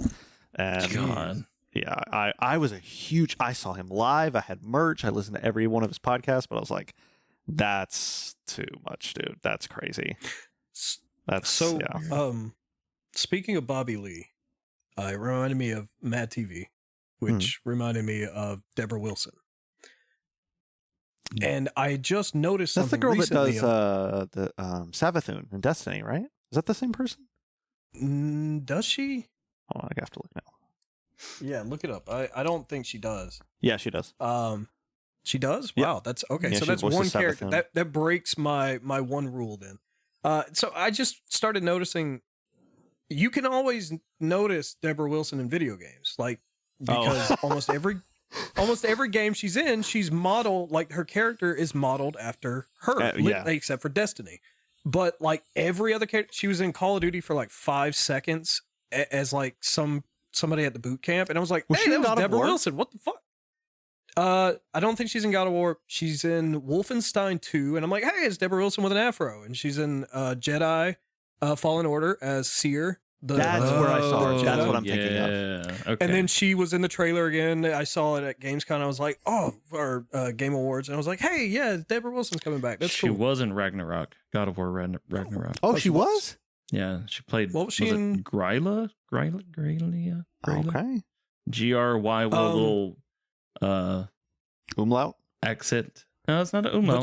And God. yeah, I was a huge. I saw him live. I had merch. I listened to every one of his podcasts, but I was like, that's too much, dude. That's crazy. That's So, yeah. speaking of Bobby Lee, it reminded me of Mad TV, which reminded me of Deborah Wilson. And I just noticed That's the something girl that recently. does the Savathun in Destiny, right? Is that the same person? Does she? Oh, I have to look now. Yeah, look it up. I don't think she does. Yeah, she does. She does? Yeah. Wow, that's okay. Yeah, So she that's voices one character. Savathun. That breaks my one rule then. So I just started noticing you can always notice Deborah Wilson in video games. Like because almost every game she's in, she's modeled like her character is modeled after her, yeah. except for Destiny. But like every other character, she was in Call of Duty for like 5 seconds as like somebody at the boot camp, and I was like, Was "Hey, she that in was God of Deborah War? Wilson. What the fuck?" I don't think she's in God of War. She's in Wolfenstein 2, and I'm like, "Hey, it's Deborah Wilson with an afro," and she's in Jedi Fallen Order as Seer. That's where I saw her. the That's Jedi. what I'm thinking of. Yeah. Okay. And then she was in the trailer again. I saw it at Gamescom. I was like, "Oh," or Game Awards, and I was like, "Hey, yeah, Deborah Wilson's coming back. That's she cool." was in Ragnarok. God of War Ragnarok. Oh, Oh, she she was? Yeah, she played. What was she in? Gryla? Okay. GRY with a little Umlaut? accent. No, it's not an umlaut.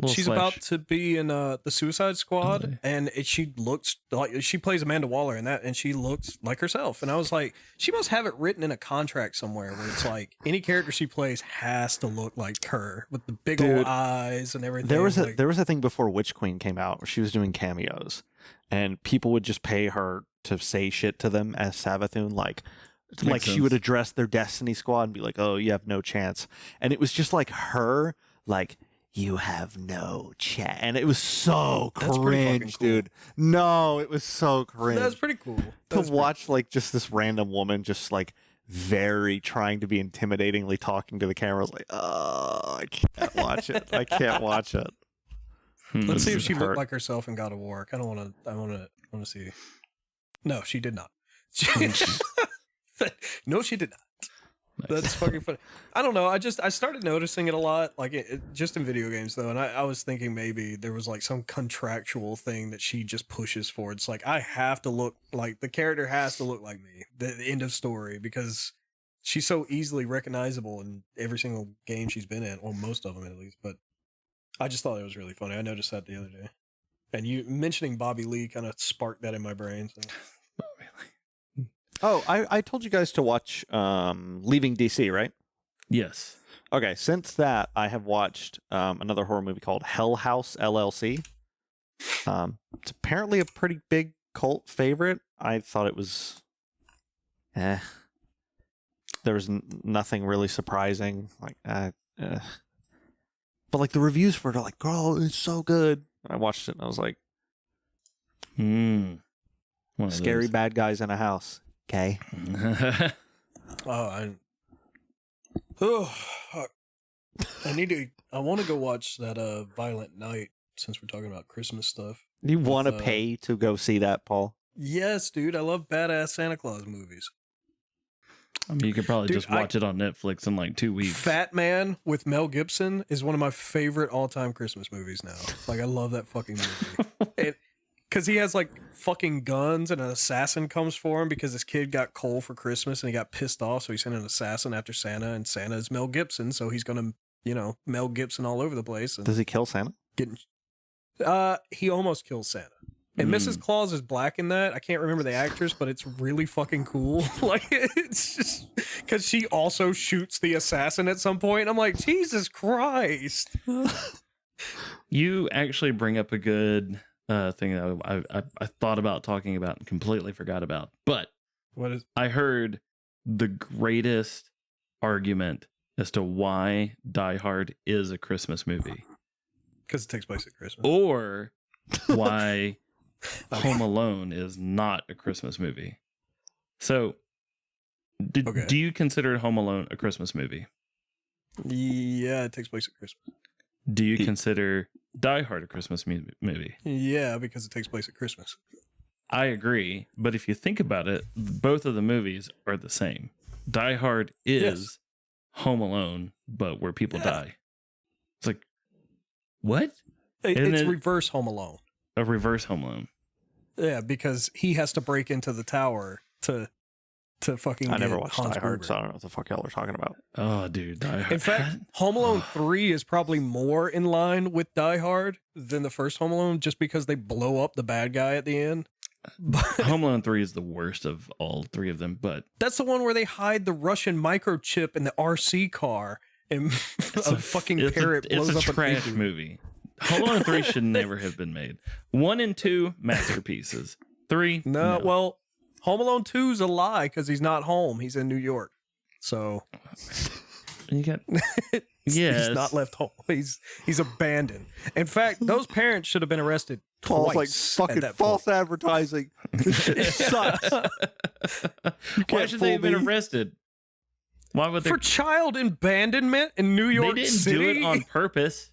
But she's about to be in the Suicide Squad, Okay. and she looks like she plays Amanda Waller in that, and she looks like herself. And I was like, she must have it written in a contract somewhere where it's like any character she plays has to look like her with the big Dude, old eyes and everything. There was like, a thing before Witch Queen came out where she was doing cameos, and people would just pay her to say shit to them as Savathun, like Makes she sense. would address their Destiny squad and be like, "Oh, you have no chance," and it was just like her, like, "You have no chance," and it was so That's pretty fucking cringe, cool. dude. No, it was so cringe. that's pretty cool. To That's pretty- watch like just this random woman just like very trying to be intimidatingly talking to the camera. I was like, oh, I can't watch it. I can't watch it. Let's see if This she hurt. looked like herself in God of War. I want to see. No, she did not. No, she did not. That's fucking funny. I don't know. I started noticing it a lot, like just in video games though. And I was thinking maybe there was like some contractual thing that she just pushes for. It's like I have to look like the character has to look like me. The end of story, because she's so easily recognizable in every single game she's been in, or most of them at least. But I just thought it was really funny. I noticed that the other day, and you mentioning Bobby Lee kind of sparked that in my brain. So. Oh, I told you guys to watch Leaving DC, right? Yes. Okay, since that, I have watched another horror movie called Hell House LLC. It's apparently a pretty big cult favorite. I thought it was, There was nothing really surprising, but like the reviews for it are like, "Girl, it's so good." I watched it and I was like, One of "Scary those. bad guys in a house." Okay. Oh, fuck. I want to go watch that Violent Night since we're talking about Christmas stuff. You want to With, pay to go see that, Paul? Yes, dude. I love badass Santa Claus movies. I mean, you could probably Dude, just watch it on Netflix in like 2 weeks. Fat Man with Mel Gibson is one of my favorite all-time Christmas movies now. Like, I love that fucking movie. Because he has like fucking guns and an assassin comes for him because his kid got coal for Christmas and he got pissed off. So he sent an assassin after Santa, and Santa is Mel Gibson. So he's going to Mel Gibson all over the place. And Does he kill Santa? he almost kills Santa. And Mrs. Claus is black in that. I can't remember the actress, but it's really fucking cool. Like, it's just because she also shoots the assassin at some point. I'm like, Jesus Christ. You actually bring up a good thing that I thought about talking about and completely forgot about. But What is? I heard the greatest argument as to why Die Hard is a Christmas movie, Because it takes place at Christmas. or why Home Alone is not a Christmas movie. So, Okay. do you consider Home Alone a Christmas movie? Yeah, it takes place at Christmas. Do you consider Die Hard a Christmas movie? Yeah, because it takes place at Christmas. I agree, but if you think about it, both of the movies are the same. Die Hard is Home Alone, but where people die. It's like, what? It's reverse Home Alone. A reverse Home Alone. Yeah, because he has to break into the tower to fucking. I never get watched Hans Die Hard, Gruber. so I don't know what the fuck y'all are talking about. Oh, dude, Die Hard. In fact, Home Alone 3 is probably more in line with Die Hard than the first Home Alone, just because they blow up the bad guy at the end. But Home Alone 3 is the worst of all three of them, but that's the one where they hide the Russian microchip in the RC car and a fucking parrot blows it's up a an trash igloo. movie. Home Alone 3 should never have been made. 1 and 2, masterpieces. 3, No, well, Home Alone 2 is a lie because he's not home. He's in New York. So you got he's not left home. He's abandoned. In fact, those parents should have been arrested Paul's twice like at fucking that false point. advertising. This shit sucks. Why should they have been arrested? Why would they? For child abandonment in New York They didn't City? do it on purpose.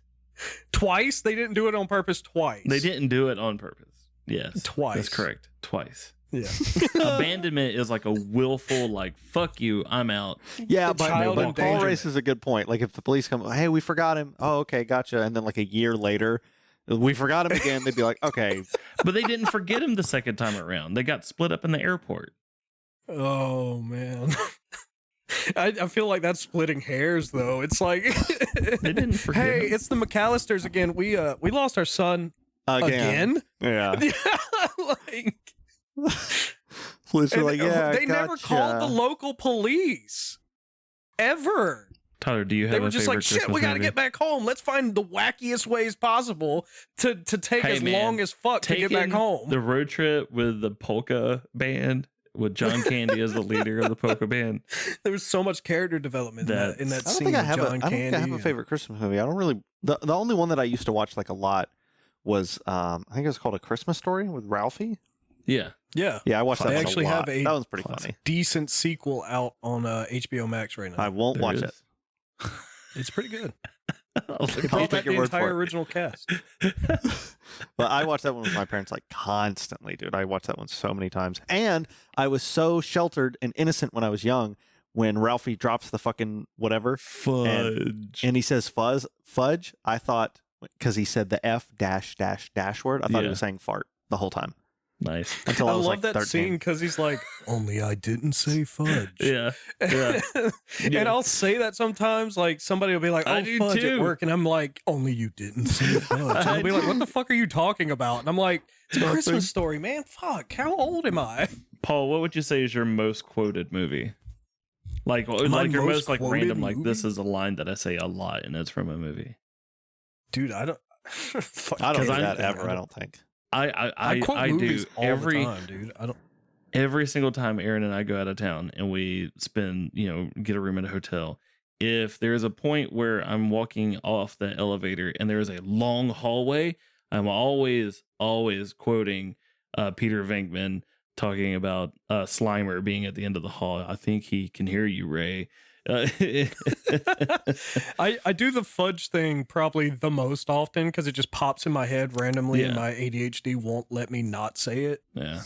Twice? They didn't do it on purpose twice. They didn't do it on purpose. Yes. Twice. That's correct. Twice. Yeah. Abandonment is like a willful, like, fuck you, I'm out. Yeah, Child but Paul endangerment. raises a good point. Like if the police come, hey, we forgot him. Oh, okay, gotcha. And then like a year later, we forgot him again. They'd be like, okay, But they didn't forget him the second time around. They got split up in the airport. Oh, man. I feel like that's splitting hairs, though. It's like, They didn't forget hey, him. it's the McAllisters again. We lost our son again. Yeah. Like, Police are and like, yeah, they never called the local police ever. Tyler, do you have They were a just favorite like, shit, Christmas we got to movie? get back home. Let's find the wackiest ways possible to take Hey, as man, long as fuck to get back Taking home. The road trip with the polka band, with John Candy as the leader of the polka band. There was so much character development in that I don't scene think I with have John I don't think I have a Candy. favorite Christmas movie. I don't really. The only one that I used to watch like a lot was I think it was called A Christmas Story with Ralphie. Yeah. Yeah. Yeah, I watched that They one actually a lot. have a that one's pretty classic. funny. Decent sequel out on HBO Max right now. I won't There watch is. it. It's pretty good. I'll They look brought take back your the word for entire it. original cast. But I watched that one with my parents like constantly, dude. I watched that one so many times. And I was so sheltered and innocent when I was young when Ralphie drops the fucking whatever Fudge. and he says fudge. I thought because he said the F dash dash dash word, I thought he Yeah. was saying fart the whole time. Nice. Until I I was love like that 13. scene because he's like, only I didn't say fudge. Yeah. Yeah. And I'll say that sometimes, like somebody will be like, I "Oh, do fudge" too. at work, and I'm like, "Only you didn't say fudge." And I they'll be like, do. "What the fuck are you talking about?" And I'm like, "It's a Nothing. Christmas Story, man. Fuck, how old am I?" Paul, what would you say is your most quoted movie? Like your most most like quoted random, like movie? this is a line that I say a lot and it's from a movie. Dude, I don't. Fuck, I don't do Because that think ever. I don't think. I quote I movies do all every the time, dude. I don't. every single time Aaron and I go out of town and we spend, get a room at a hotel. If there's a point where I'm walking off the elevator and there is a long hallway, I'm always quoting Peter Venkman talking about Slimer being at the end of the hall. I think he can hear you, Ray. I do the fudge thing probably the most often because it just pops in my head randomly, and Yeah. my ADHD won't let me not say it. Yeah.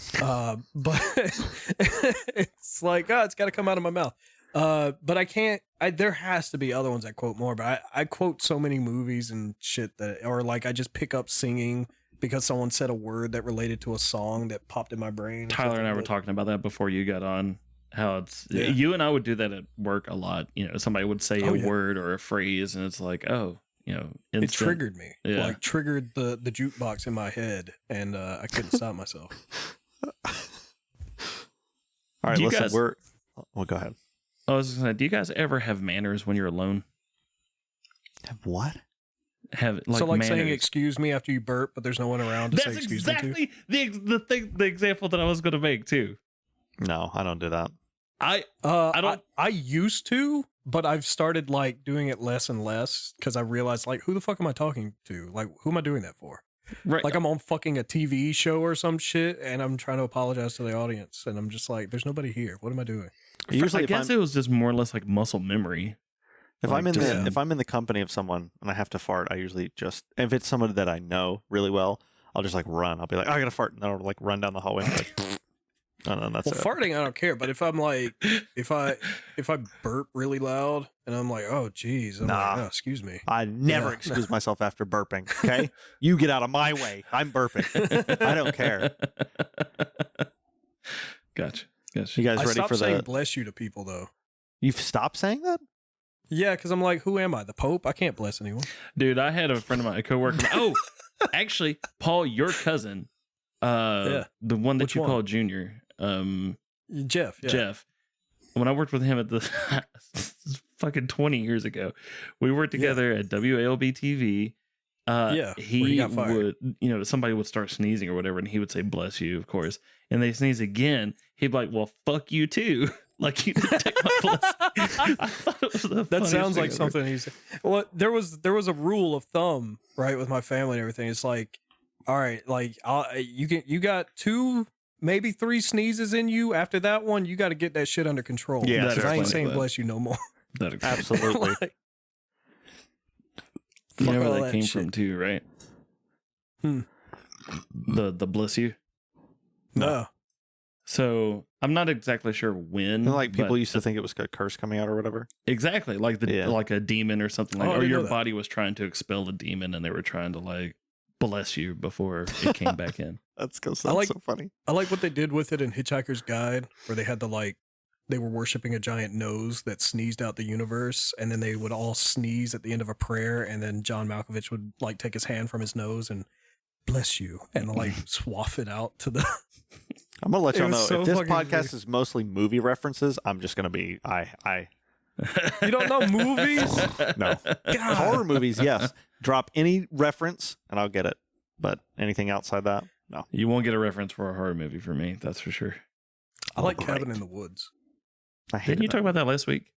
But it's like, it's got to come out of my mouth. But I can't. There has to be other ones I quote more, but I quote so many movies and shit that, or like I just pick up singing because someone said a word that related to a song that popped in my brain. or Tyler and I something, were but- talking about that before you got on. How it's Yeah. you and I would do that at work a lot. You know, somebody would say Oh, a yeah. word or a phrase, and it's like, oh, you know, It instant. triggered me. Yeah. Like triggered the jukebox in my head, and I couldn't stop myself. All right, Do you listen, guys- well, go ahead. I was gonna say, do you guys ever have manners when you're alone? Have what? Have like so like manners? saying "excuse me" after you burp, but there's no one around to That's say "excuse me" to. exactly the example that I was going to make too. No, I don't do that. I I used to, but I've started like doing it less and less because I realized like who the fuck am I talking to? Like who am I doing that for? right Like I'm on fucking a TV show or some shit, and I'm trying to apologize to the audience, and I'm just like, there's nobody here. What am I doing? Usually, I guess it was just more or less like muscle memory. if like I'm in just- the if I'm in the company of someone and I have to fart, I usually just if it's someone that I know really well, I'll just like run. I'll be like, oh, I gotta fart, and I'll like run down the hallway. And like, and then that's Well, it. farting, I don't care, but if I'm like, if I burp really loud, and I'm like, oh geez, I'm Nah. like, oh, excuse me. I never Yeah. excuse myself after burping. Okay, you get out of my way. I'm burping. I don't care. Gotcha. You Gotcha. guys I ready stopped for saying the? "bless you" to people though. You've stopped saying that? Yeah, because I'm like, who am I? The Pope? I can't bless anyone. Dude, I had a friend of mine, a coworker. Oh, actually, Paul, your cousin, Yeah. the one that Which you one? call Junior, Jeff. Yeah. Jeff. When I worked with him at the fucking 20 years ago, we worked together at WALB TV. Yeah, where he he got fired. would, somebody would start sneezing or whatever, and he would say, "Bless you," of course. And they sneeze again. He'd be like, "Well, fuck you too." Like you didn't take my blessing. I thought it was the That funniest sounds thing like ever. something he's. Well, there was a rule of thumb, right, with my family and everything. It's like, all right, like you got 2, maybe 3 sneezes in you. After that one, you got to get that shit under control. Yeah, because I ain't explains saying that. "bless you" no more. That explains- Absolutely. Like, You know fuck where all that came shit. from too, right? Hmm. The bless you. No. So I'm not exactly sure when. And like people but used to think it was a curse coming out or whatever. exactly like Yeah. like a demon or something Oh, like, I or didn't your know that. body was trying to expel a demon, and they were trying to like bless you before it came back in. That's because I like- so funny. I like what they did with it in Hitchhiker's Guide, where they had they were worshiping a giant nose that sneezed out the universe, and then they would all sneeze at the end of a prayer, and then John Malkovich would like take his hand from his nose and bless you, and like swath it out to the. I'm gonna let It y'all was know so if this fucking podcast good. is mostly movie references, I'm just gonna be I You don't know movies? no God. horror movies. Yes, drop any reference and I'll get it. But anything outside that, no. You won't get a reference for a horror movie for me, that's for sure. I like Great. Cabin in the Woods. I hate Didn't you it. talk about that last week?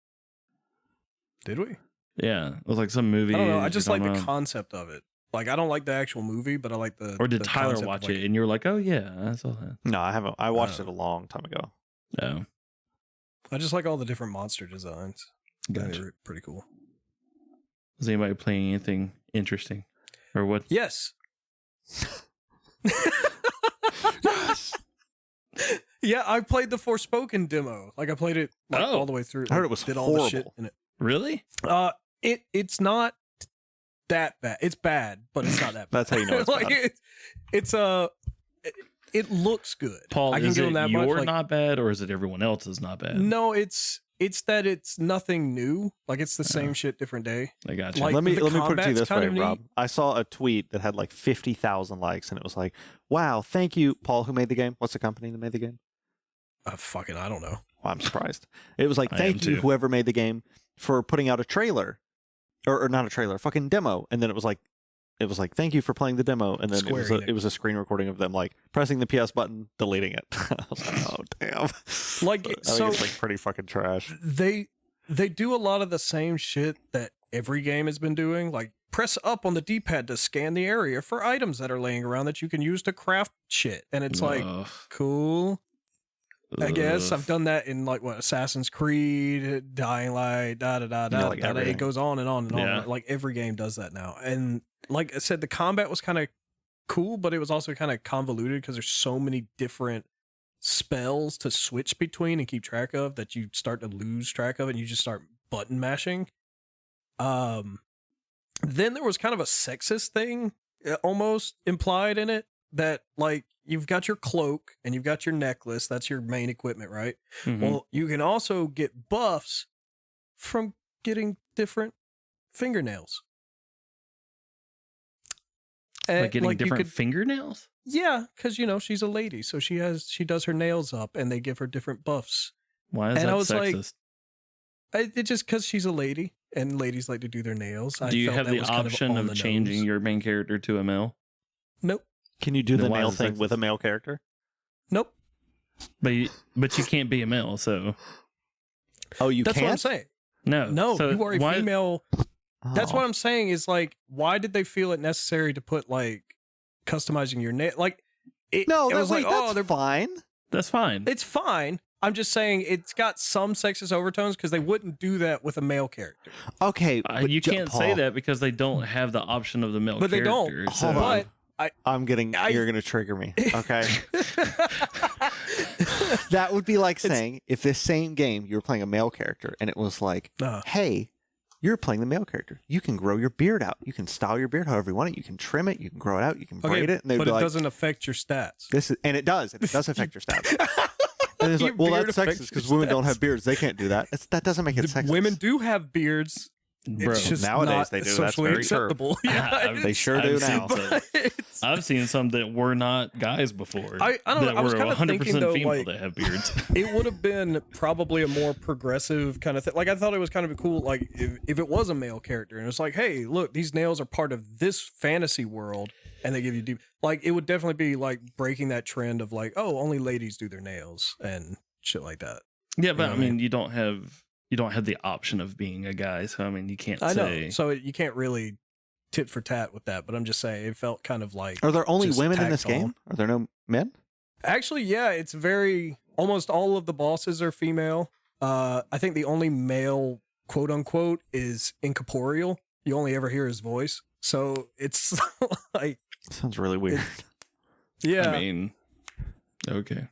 Did we? Yeah, it was like some movie. I don't know. I that just you're like the talking about. concept of it. Like I don't like the actual movie, but I like the. Or did the Tyler concept of, watch like, it and you were like, "Oh yeah, I saw that." No, I haven't. I watched Oh. it a long time ago. Oh, I just like all the different monster designs. I think gotcha. they're pretty cool. Is anybody playing anything interesting, or what? Yes. Yes. Yeah, I played the Forspoken demo. Like I played it like, Oh. all the way through. I heard like, it was did all the shit horrible. in it. Really? It's not that bad. It's bad, but it's not that bad. That's how you know it's like bad. it's it looks good. Paul, I can is give it him that your much. Like, not bad, or is it everyone else's not bad? no, it's that it's nothing new. Like it's the same shit, different day. I got you. Like, let me the put it to you combat's this kind way, of neat. Rob. I saw a tweet that had like 50,000 likes, and it was like, "Wow, thank you, Paul, who made the game. What's the company that made the game?" Fucking, I don't know. Well, I'm surprised. It was like, I "Thank am you, too. whoever made the game, for putting out a trailer, or not a trailer, fucking demo." And then it was like, "Thank you for playing the demo," and then Square it was a screen recording of them like pressing the PS button, deleting it. I was like, "Oh damn!" Like, I think so- it's like pretty fucking trash. They do a lot of the same shit that every game has been doing. Like press up on the D-pad to scan the area for items that are laying around that you can use to craft shit. And it's like, Ugh. cool. I guess Ugh. I've done that in like what Assassin's Creed, Dying Light, da da da da. like da, da. everything. It goes on and on and Yeah. on. Like every game does that now. And like I said, the combat was kind of cool, but it was also kind of convoluted because there's so many different spells to switch between and keep track of that you start to lose track of, and you just start button mashing. Then there was kind of a sexist thing almost implied in it that like you've got your cloak and you've got your necklace. That's your main equipment, right? Mhm. Well, you can also get buffs from getting different fingernails. like getting like, you different could- fingernails. Yeah, because you know she's a lady, so she does her nails up, and they give her different buffs. Why is And that I was like, sexist? It's just because she's a lady, and ladies like to do their nails. I Do you felt have that the was kind option on of the changing nose. your main character to a male? Nope, Can you do Then the why nail is it thing sexist? with a male character? nope. But you can't be a male, so Oh, you That's can't? what I'm saying. no. No, So you are a why- female. That's Oh. what I'm saying. Is like, why did they feel it necessary to put like customizing your nail? Like, No, it was like, that's oh, they're fine. That's fine. It's fine. I'm just saying it's got some sexist overtones because they wouldn't do that with a male character. Okay, but You can't say Paul, that because they don't have the option of the male But they don't. character. Hold so- on. But You're gonna trigger me. Okay, that would be like saying if this same game you were playing a male character and it was like, hey, you're playing the male character. You can grow your beard out. You can style your beard however you want it. You can trim it. You can grow it out. You can braid it. And they'd but be it like, doesn't affect your stats. this is, and it does. It does affect your stats. And it's Your like, well, beard that's affects sexist because your women don't stats. have beards. They can't do that. That doesn't make it sexist. Women do have beards. Bro, It's just nowadays not they do. That's socially very true. acceptable. Yeah, They sure do I've seen now. some- it's- I've seen some that were not guys before. I don't know. That I was were kind of 100% thinking though, female like that have beards. it would have been probably a more progressive kind of thing. Like I thought it was kind of cool. Like if it was a male character and it's like, hey, look, these nails are part of this fantasy world, and they give you deep. Like it would definitely be like breaking that trend of like, oh, only ladies do their nails and shit like that. Yeah, know but I what I mean, you don't have the option of being a guy, so I mean, you can't I say. know. So you can't really tit for tat with that. But I'm just saying, it felt kind of like. Are there only just women in this tacked on. game? Are there no men? Actually, yeah, it's very. Almost all of the bosses are female. I think the only male, quote unquote, is incorporeal. You only ever hear his voice. So it's like, Sounds really weird. yeah. I mean, okay.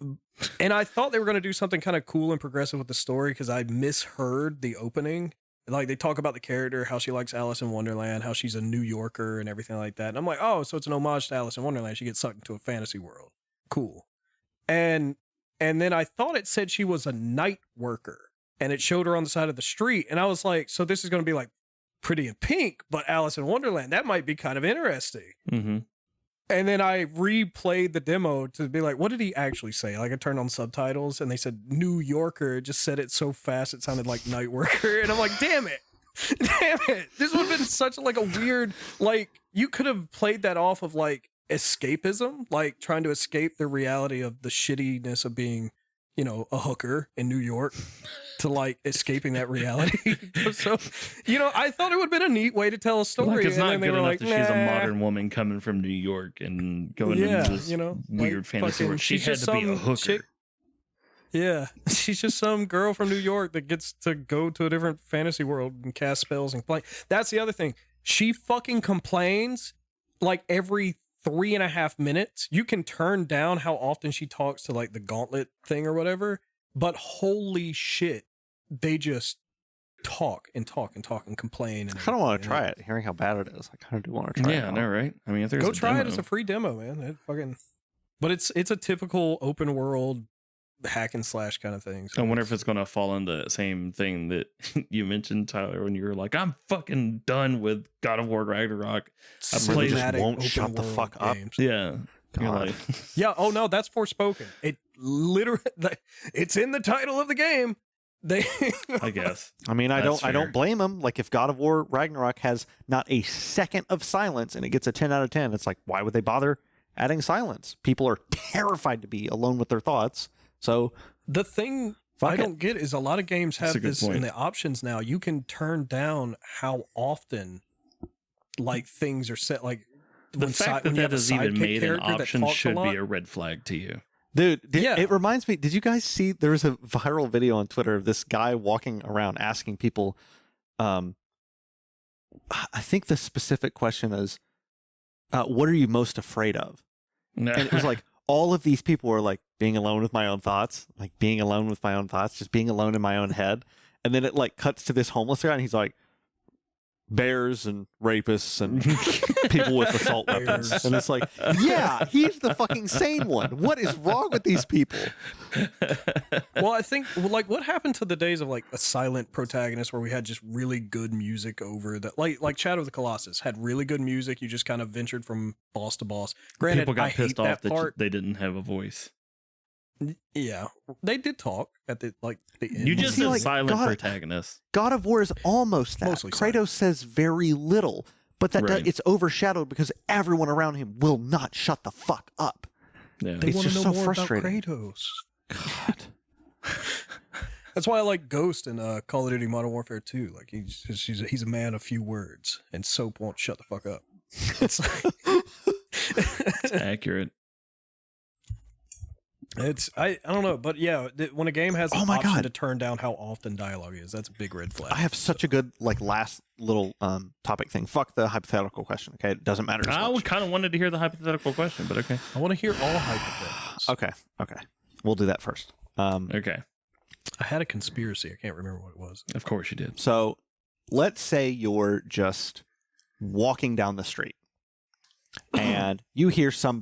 And I thought they were going to do something kind of cool and progressive with the story because I misheard the opening. Like they talk about the character, how she likes Alice in Wonderland, how she's a New Yorker and everything like that. And I'm like, oh, so it's an homage to Alice in Wonderland. She gets sucked into a fantasy world. Cool. And then I thought it said she was a night worker and it showed her on the side of the street. And I was like, so this is going to be like Pretty in Pink, but Alice in Wonderland. That might be kind of interesting. Mm-hmm. And then I replayed the demo to be like, what did he actually say? Like I turned on subtitles and they said New Yorker. It just said it so fast it sounded like night worker. And I'm like, damn it. Damn it. This would have been such like a weird, like you could have played that off of like escapism, like trying to escape the reality of the shittiness of being, you know, a hooker in New York to like escaping that reality. So, you know, I thought it would have been a neat way to tell a story. Like it's and not then they good were enough like, that she's a nah. modern woman coming from New York and going Yeah, into this you know, weird like, fantasy fucking- world. She she's had just to be a some hooker. chick- Yeah, she's just some girl from New York that gets to go to a different fantasy world and cast spells and complain. That's the other thing. She fucking complains like every 3.5 minutes. You can turn down how often she talks to like the gauntlet thing or whatever, but holy shit, they just talk and talk and talk and complain. And I kind of want to everything. try it. Hearing how bad it is, I kind of do want to try it. Yeah, I know, right? I mean, if there's Go a try demo, it as a free demo, man. It fucking, but it's a typical open world hack and slash kind of thing. So I wonder if it's going to fall into that same thing that you mentioned, Tyler, when you were like, I'm fucking done with God of War Ragnarok. I played it, cinematic won't open shut the world fuck up. games. Yeah. You're God. like, Yeah. Oh no, that's Forspoken. It literally, it's in the title of the game. They, I guess. I mean, I That's don't fair. blame him. Like if God of War Ragnarok has not a second of silence and it gets a 10 out of 10, it's like, why would they bother adding silence? People are terrified to be alone with their thoughts. So the thing fuck I it. don't get is a lot of games That's a have good this in point. the options now. You can turn down how often, like things are set. Like The when fact when that you that have a is even sidekick made an character that option talks a should lot. be a red flag to you. Dude, Yeah. it reminds me. Did you guys see? There was a viral video on Twitter of this guy walking around asking people. I think the specific question is, "What are you most afraid of?" And it was like all of these people were like being alone with my own thoughts, like being alone with my own thoughts, just being alone in my own head. And then it like cuts to this homeless guy, and he's like, bears and rapists and people with assault weapons. Bears. And it's like, yeah, he's the fucking sane one. What is wrong with these people? Well, I think like what happened to the days of like a silent protagonist where we had just really good music over that, like Shadow of the Colossus had really good music. You just kind of ventured from boss to boss. Granted, People got I pissed hate off that part. they didn't have a voice. Yeah, they did talk at the end. You just see, said like, silent God- protagonist. God of War is almost that. Mostly Kratos says very little, but that Right. it's overshadowed because everyone around him will not shut the fuck up. Yeah. They It's want to just know so more frustrating. about Kratos. God. That's why I like Ghost in Call of Duty Modern Warfare 2. Like he's a man of few words, and Soap won't shut the fuck up. It's like, It's accurate. I don't know, but yeah, when a game has the Oh my option God. to turn down how often dialogue is, that's a big red flag. I have such a good last little topic thing. Fuck the hypothetical question. Okay, it doesn't matter. As I much. kind of wanted to hear the hypothetical question, but okay. I want to hear all hypotheticals. Okay, we'll do that first. Okay. I had a conspiracy. I can't remember what it was. Of course you did. So let's say you're just walking down the street and you hear some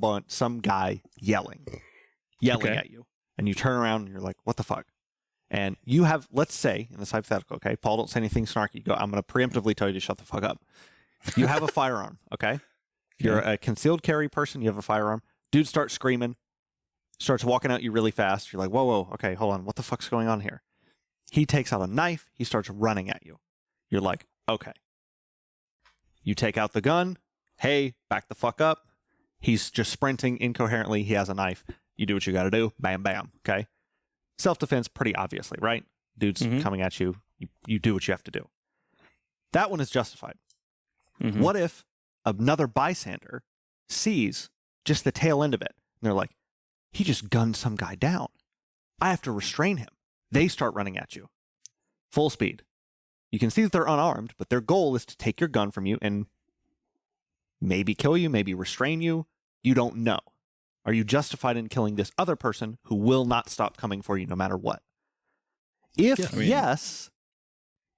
guy yelling Okay. at you, and you turn around and you're like, what the fuck? And you have, let's say, in this hypothetical, okay, Paul, don't say anything snarky. Go, I'm going to preemptively tell you to shut the fuck up. You have a firearm, okay? You're a concealed carry person. You have a firearm. Dude starts screaming, starts walking at you really fast. You're like, whoa, okay, hold on. What the fuck's going on here? He takes out a knife. He starts running at you. You're like, okay. You take out the gun. Hey, back the fuck up. He's just sprinting incoherently. He has a knife. You do what you got to do. Bam, bam. Okay. Self-defense, pretty obviously, right? Dude's coming at you. You do what you have to do. That one is justified. Mhm. What if another bystander sees just the tail end of it? And they're like, he just gunned some guy down. I have to restrain him. They start running at you. Full speed. You can see that they're unarmed, but their goal is to take your gun from you and maybe kill you, maybe restrain you. You don't know. Are you justified in killing this other person who will not stop coming for you no matter what? If Yeah, I mean- yes,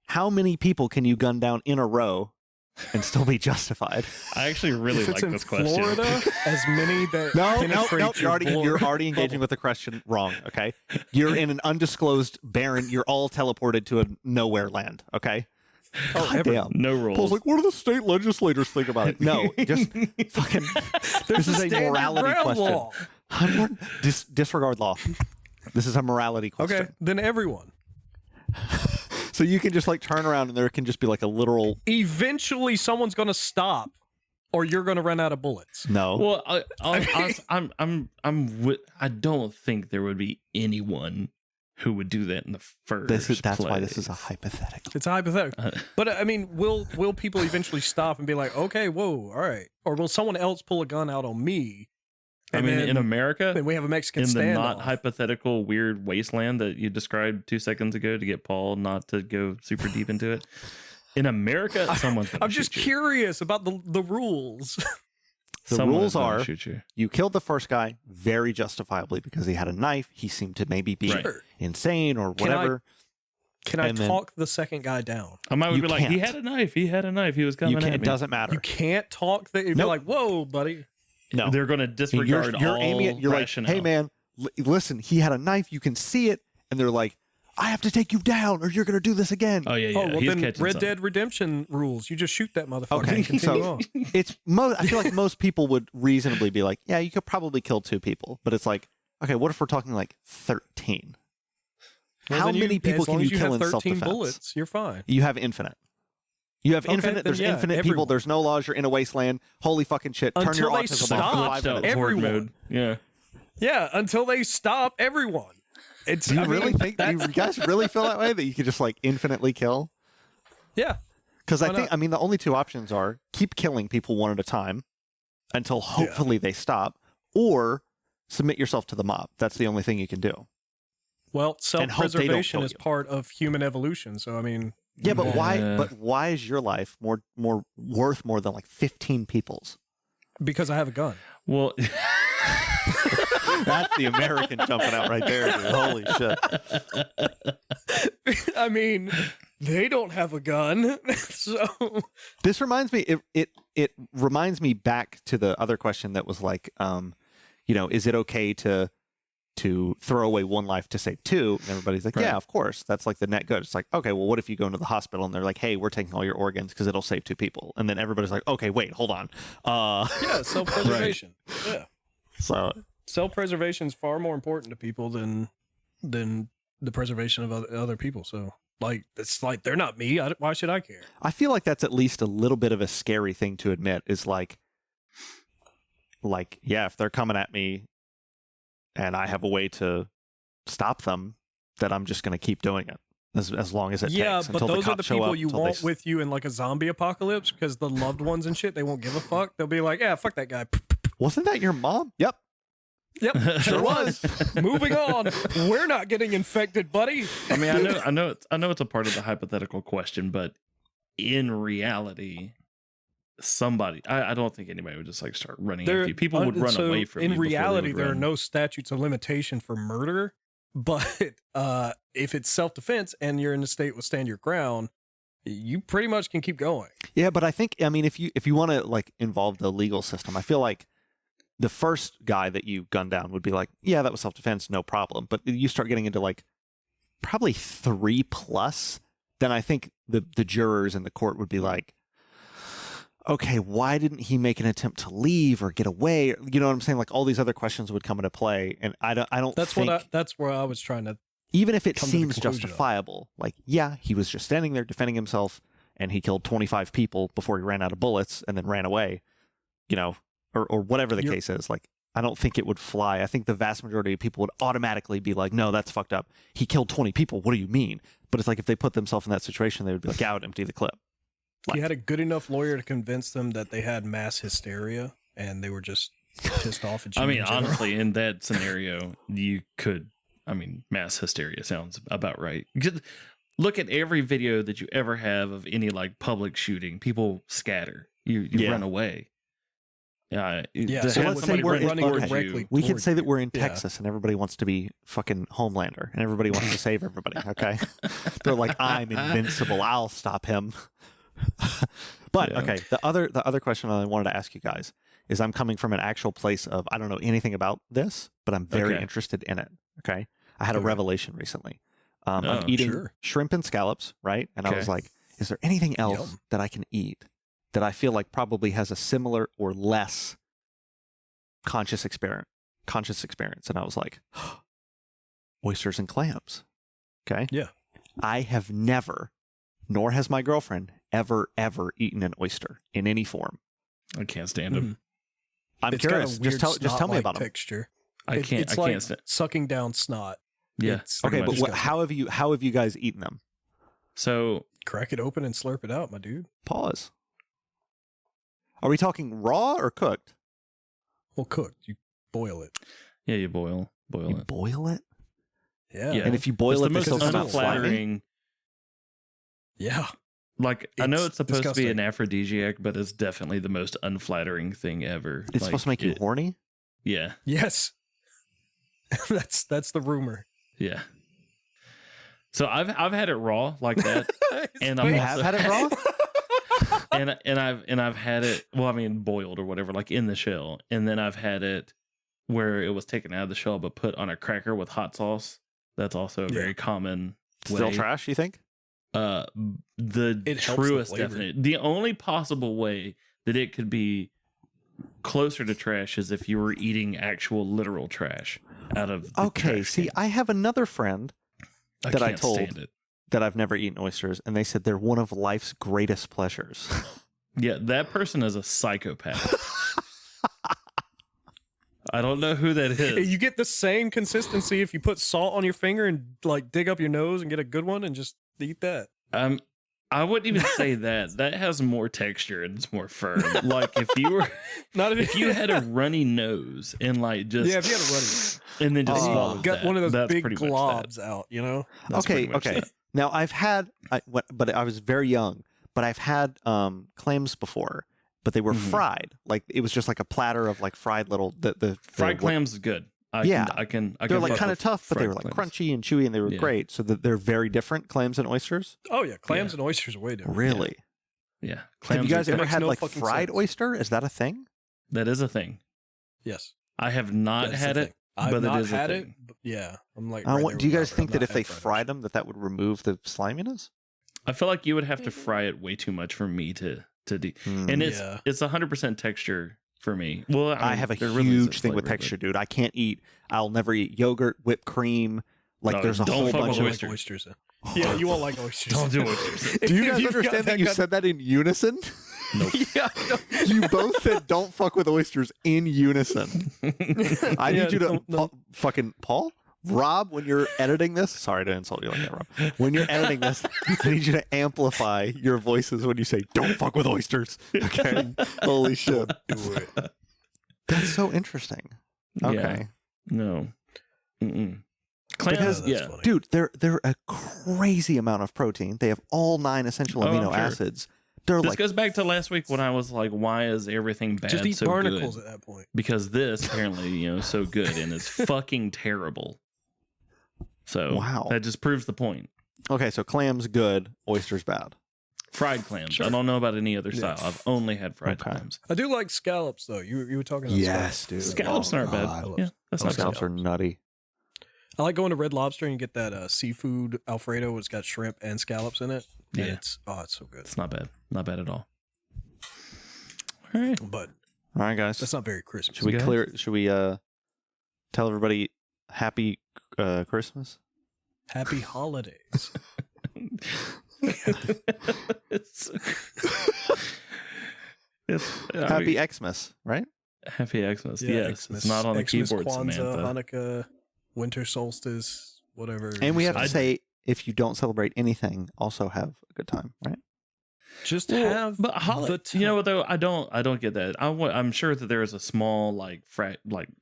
how many people can you gun down in a row and still be justified? I actually really If it's like in this question. Florida, as many that No, penetrate you're your already engaging with the question wrong, okay? You're in an undisclosed barren, you're all teleported to a nowhere land, okay? God damn. No rules. Paul's like, what do the state legislators think about it? No, just fucking, this is a standard morality ground question. law. Disregard law. This is a morality question. Okay, then everyone. So you can just like turn around and there can just be like a literal Eventually, someone's going to stop, or you're going to run out of bullets. no. Well, I don't think there would be anyone who would do that in the first That's why place. this is a hypothetical. It's a hypothetical. But I mean, will people eventually stop and be like, okay, whoa, all right, or will someone else pull a gun out on me? I And mean, then- in America, then we have a Mexican in the standoff. not hypothetical weird wasteland that you described 2 seconds ago to get Paul not to go super deep into it. In America, someone's gonna I'm just shoot you. curious about the rules. The Someone rules is gonna are shoot you. you killed the first guy very justifiably because he had a knife. He seemed to maybe be Right. insane or Can I- whatever. Can I And then- talk the second guy down? I might You be like, he can't. had a knife. He had a knife. He was coming You can't. at It me. doesn't matter. You can't talk. You're Nope. like, whoa, buddy. No. They're going to disregard you're all aiming it. You're rationale. like, hey man, listen. He had a knife. You can see it, and they're like, I have to take you down, or you're gonna do this again. Oh yeah, yeah. Oh, well, he's then catching Red something. Dead Redemption rules. You just shoot that motherfucker Okay, and continue so- on. It's I feel like most people would reasonably be like, yeah, you could probably kill 2 people, but it's like, okay, what if we're talking like 13? Well, How then many people as long can you as you kill have in 13 self-defense? bullets, you're fine. You have infinite. You have Okay, infinite. then There's yeah, infinite people. everyone. There's no laws. You're in a wasteland. Holy fucking shit! Turn Until your they autism stop. off for 5 Glitched out minutes. horde Everyone. mode. Yeah. Yeah, until they stop everyone. It's Do you I mean, really think? Do that's- you guys really feel that way? That you could just like infinitely kill? Yeah. Because I Why think, not? I mean, the only 2 options are keep killing people one at a time until hopefully they stop, or submit yourself to the mob. That's the only thing you can do. Well, And hope they don't self-preservation kill is you. part of human evolution. So I mean, Yeah, but why? Yeah. But why is your life more worth more than like 15 people's? because I have a gun. Well, That's the American jumping out right there, dude. Holy shit. I mean, they don't have a gun, so This reminds me, it reminds me back to the other question that was like, is it okay to throw away one life to save two? And everybody's like, Right. yeah, of course. That's like the net good. It's like, okay, well, what if you go into the hospital and they're like, hey, we're taking all your organs because it'll save two people. And then everybody's like, okay, wait, hold on. yeah, self-preservation. Yeah, So self-preservation is far more important to people than the preservation of other people. So, like, it's like they're not me. Why should I care? I feel like that's at least a little bit of a scary thing to admit is like, yeah, if they're coming at me and I have a way to stop them, that I'm just going to keep doing it as long as it takes. But until those the are the cops show people up, you until want they... with you in like a zombie apocalypse because the loved ones and shit, they won't give a fuck. They'll be like, yeah, fuck that guy. Wasn't that your mom? Yep. Yep, sure was. Moving on. We're not getting infected, buddy. I mean, I know it's a part of the hypothetical question, but in reality, I don't think anybody would just like start running after you. People would run away from you. In before they reality, would there are run. no statutes of limitation for murder, but if it's self-defense and you're in a state with stand your ground, you pretty much can keep going. Yeah, but I mean, if you want to like involve the legal system, I feel like the first guy that you gun down would be like, yeah, that was self-defense, no problem. But you start getting into like probably 3+, then I think the jurors in the court would be like, okay, why didn't he make an attempt to leave or get away? You know what I'm saying? Like all these other questions would come into play, and I don't That's think that's where I was trying to. even if it come to the seems conclusion of. justifiable, like, yeah, he was just standing there defending himself and he killed 25 people before he ran out of bullets and then ran away, or whatever the case is. Like, I don't think it would fly. I think the vast majority of people would automatically be like, no, that's fucked up. He killed 20 people. What do you mean? But it's like if they put themselves in that situation, they would be like, yeah, I would empty the clip. You had a good enough lawyer to convince them that they had mass hysteria and they were just pissed off at you. I mean, in general. honestly, in that scenario, you could. I mean, mass hysteria sounds about right. Just look at every video that you ever have of any like public shooting. People scatter. You run away. Yeah, to so have let's somebody say we're run running towards directly. you- We can towards say that you. we're in Yeah. Texas and everybody wants to be fucking Homelander and everybody wants to save everybody. Okay. They're like, I'm invincible. I'll stop him. But Yeah. okay. The other question I wanted to ask you guys is I'm coming from an actual place of, I don't know anything about this, but I'm very Okay. interested in it. Okay. I had a Okay. revelation recently. I'm Oh, eating sure. shrimp and scallops. Right. And I Okay. was like, is there anything else Yum. that I can eat that I feel like probably has a similar or less conscious experience? And I was like, oysters and clams. Okay. Yeah. I have never, nor has my girlfriend, ever eaten an oyster in any form. I can't stand them. I'm It's got a curious. weird Just tell me snot-like about them. texture. I can't. It's I like can't stand. sucking down snot. Yeah. It's pretty Okay, but much. how have you guys eaten them? So Crack it open and slurp it out, my dude. Pause. Are we talking raw or cooked? Well, cooked. You boil it. yeah, you boil You it. boil it, Yeah. Yeah. and if you It's boil the it, they most still come out slimy. unflattering. Yeah. Like I know It's it's supposed to be disgusting. an aphrodisiac, but it's definitely the most unflattering thing ever. It's supposed to make you horny. Yeah, Yes. that's the rumor. yeah. So I've had it raw like that, and You I'm have also, had it raw. and I've had it. Well, I mean, boiled or whatever, like in the shell, and then I've had it where it was taken out of the shell but put on a cracker with hot sauce. That's also a Yeah. very common. Still way. trash, you think? The It helps the truest flavor. definition. The only possible way that it could be closer to trash is if you were eating actual literal trash out of the Okay, trash see, can. I have another friend that I can't told stand it. that I've never eaten oysters, and they said they're one of life's greatest pleasures. Yeah, that person is a psychopath. I don't know who that is. You get the same consistency if you put salt on your finger and like dig up your nose and get a good one and just eat that. I wouldn't even say that. That has more texture and it's more firm. Like if you were, Not if you had a runny nose and like just yeah, if you had a runny, and then just Oh. swallowed got that, one of those that's big pretty much that. globs out, you know. That's Okay, pretty much okay. that. Now but I was very young, but I've had clams before, but they were Mhm. fried. Like it was just like a platter of like fried little the Fried clams is good. I can. They're like fuck kind of with tough, but they fried were like clams. crunchy and chewy, and they were Yeah. great. So that they're very different, clams and oysters. Oh yeah, clams and oysters are way different. Really? Yeah, Have clams you are guys good. ever makes had no like fucking fried sense. oyster? Is that a thing? That is a thing. Yes. I have not That's had the it, thing. I've but not it is a had thing. it. But yeah, I'm like. I right want, there do you with guys Robert. think I've that not if they had fried fried them, that would remove the sliminess? I feel like you would have to fry it way too much for me to and it's Yeah. it's 100% texture for me. Well, I mean, have a there really is huge thing with flavor, texture, dude. I can't eat. I'll never eat yogurt, whipped cream. Like No, there's a don't whole fuck bunch with of. Like oysters. oysters. Yeah, you won't like oysters. Don't do oysters. Do you If guys you've got understand that you kind said that in unison? Nope. Yeah. You both said "don't fuck with oysters" in unison. I Yeah, need you to don't- fucking Paul, Rob, when you're editing this. Sorry to insult you like that, Rob. When you're editing this, I need you to amplify your voices when you say "don't fuck with oysters." Okay. Holy shit. Do it. That's so interesting. Okay. Yeah. No. Mm-mm. Clams, Because- That's yeah. funny. Dude, they're a crazy amount of protein. They have all 9 essential Oh, I'm amino sure. acids. They're This like goes back to last week when I was like, why is everything bad Just eat so barnacles good? at that point. Because this apparently, so good and is fucking terrible. So Wow. that just proves the point. okay, so clams good, oysters bad. Fried clams. Sure. I don't know about any other Yeah. style. I've only had fried Okay. clams. I do like scallops though. You were talking about Yes, dude. Scallops Oh, aren't bad. God. Yeah, that's not bad. Scallops are nutty. I like going to Red Lobster and you get that seafood Alfredo. It's got shrimp and scallops in it. And Yeah. it's so good. It's not bad. Not bad at all. All right. But All right, guys. that's not very Christmas. Should we Guys? Should we tell everybody happy Christmas? Happy holidays. it's, I Happy mean, Xmas, right? Happy Xmas. Yeah, Yes. Xmas, It's not on the Xmas, keyboard, Kwanzaa, Samantha. Hanukkah, winter solstice, whatever. And we have to I- say, if you don't celebrate anything, also have a good time, right? just Well, have but the time. you know what though, I don't get that. I'm sure that there is a small like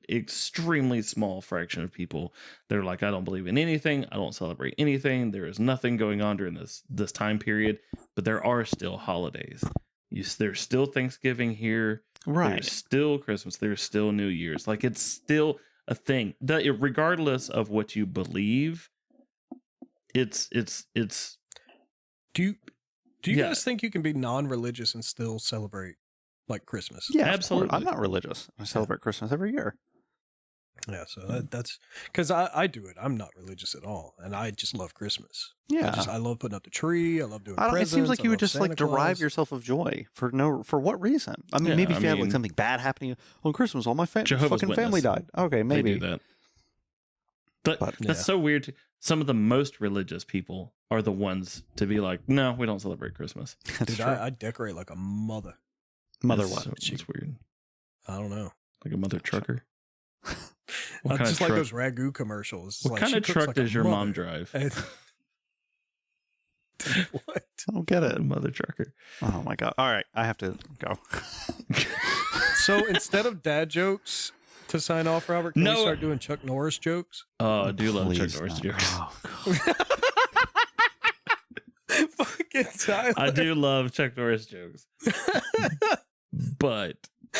extremely small fraction of people that are like, I don't believe in anything, I don't celebrate anything, there is nothing going on during this time period, but there are still holidays. There's still Thanksgiving here, there's still Christmas, there's still New Year's, like it's still a thing that regardless of what you believe, it's Do you Yeah. guys think you can be non-religious and still celebrate like Christmas? Yeah, absolutely. Absolutely. I'm not religious. I celebrate Christmas every year. Yeah, so that's because I do it. I'm not religious at all, and I just love Christmas. Yeah. I love putting up the tree. I love doing I don't, it presents. seems like I you would love just like Santa derive Claus. yourself of joy for what reason? I mean, Yeah, maybe if I you had like mean- something bad happening on Christmas, all my Jehovah's fucking family Witness. died. Okay, they maybe. do that. But But- that's Yeah. so weird. Some of the most religious people are the ones to be like, no, we don't celebrate Christmas. That's Dude, true. I decorate like a mother. Mother It's what? so- it's weird. I don't know. Like a mother trucker. What I'm kind of just like truck- those ragu commercials. It's What like, kind she of cooks truck like a does your mom mother. drive? What? I don't get A it. mother trucker. Oh my god! All right, I have to go. So instead of dad jokes to sign off, Robert, can No. we start doing Chuck Norris jokes? Oh, I do love Chuck Please Norris not. jokes. Oh, God. Fucking Tyler. I do love Chuck Norris jokes. But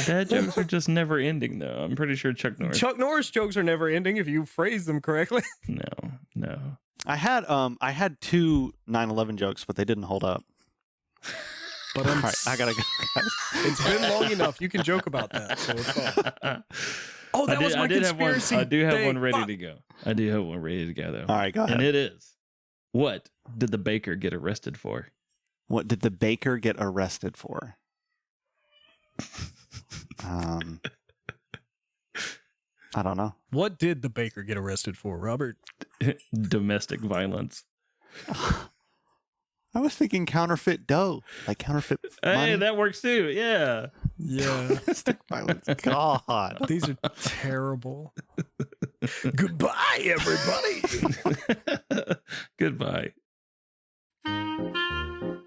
dad jokes are just never ending, though. I'm pretty sure Chuck Norris. Chuck Norris jokes are never ending if you phrase them correctly. No. I had 2 9/11 jokes, but they didn't hold up. But All right, I gotta go. Guys. It's been long enough. You can joke about that. So it's fine. Oh, that was my conspiracy. I do have thing. one ready Fuck. to go. I do have one ready to go, though. All right, go ahead. And it is, what did the baker get arrested for? What did the baker get arrested for? I don't know. What did the baker get arrested for, Robert? Domestic violence. I was thinking counterfeit dough, like counterfeit Hey, money. that works too. Yeah. Yeah. Domestic violence. God. These are terrible. Goodbye, everybody. Goodbye.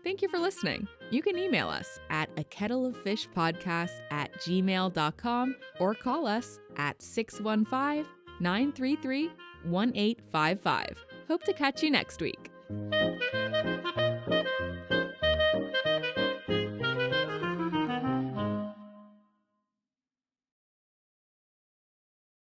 Thank you for listening. You can email us at akettleoffishpodcast@gmail.com or call us at 615-933-1855. Hope to catch you next week.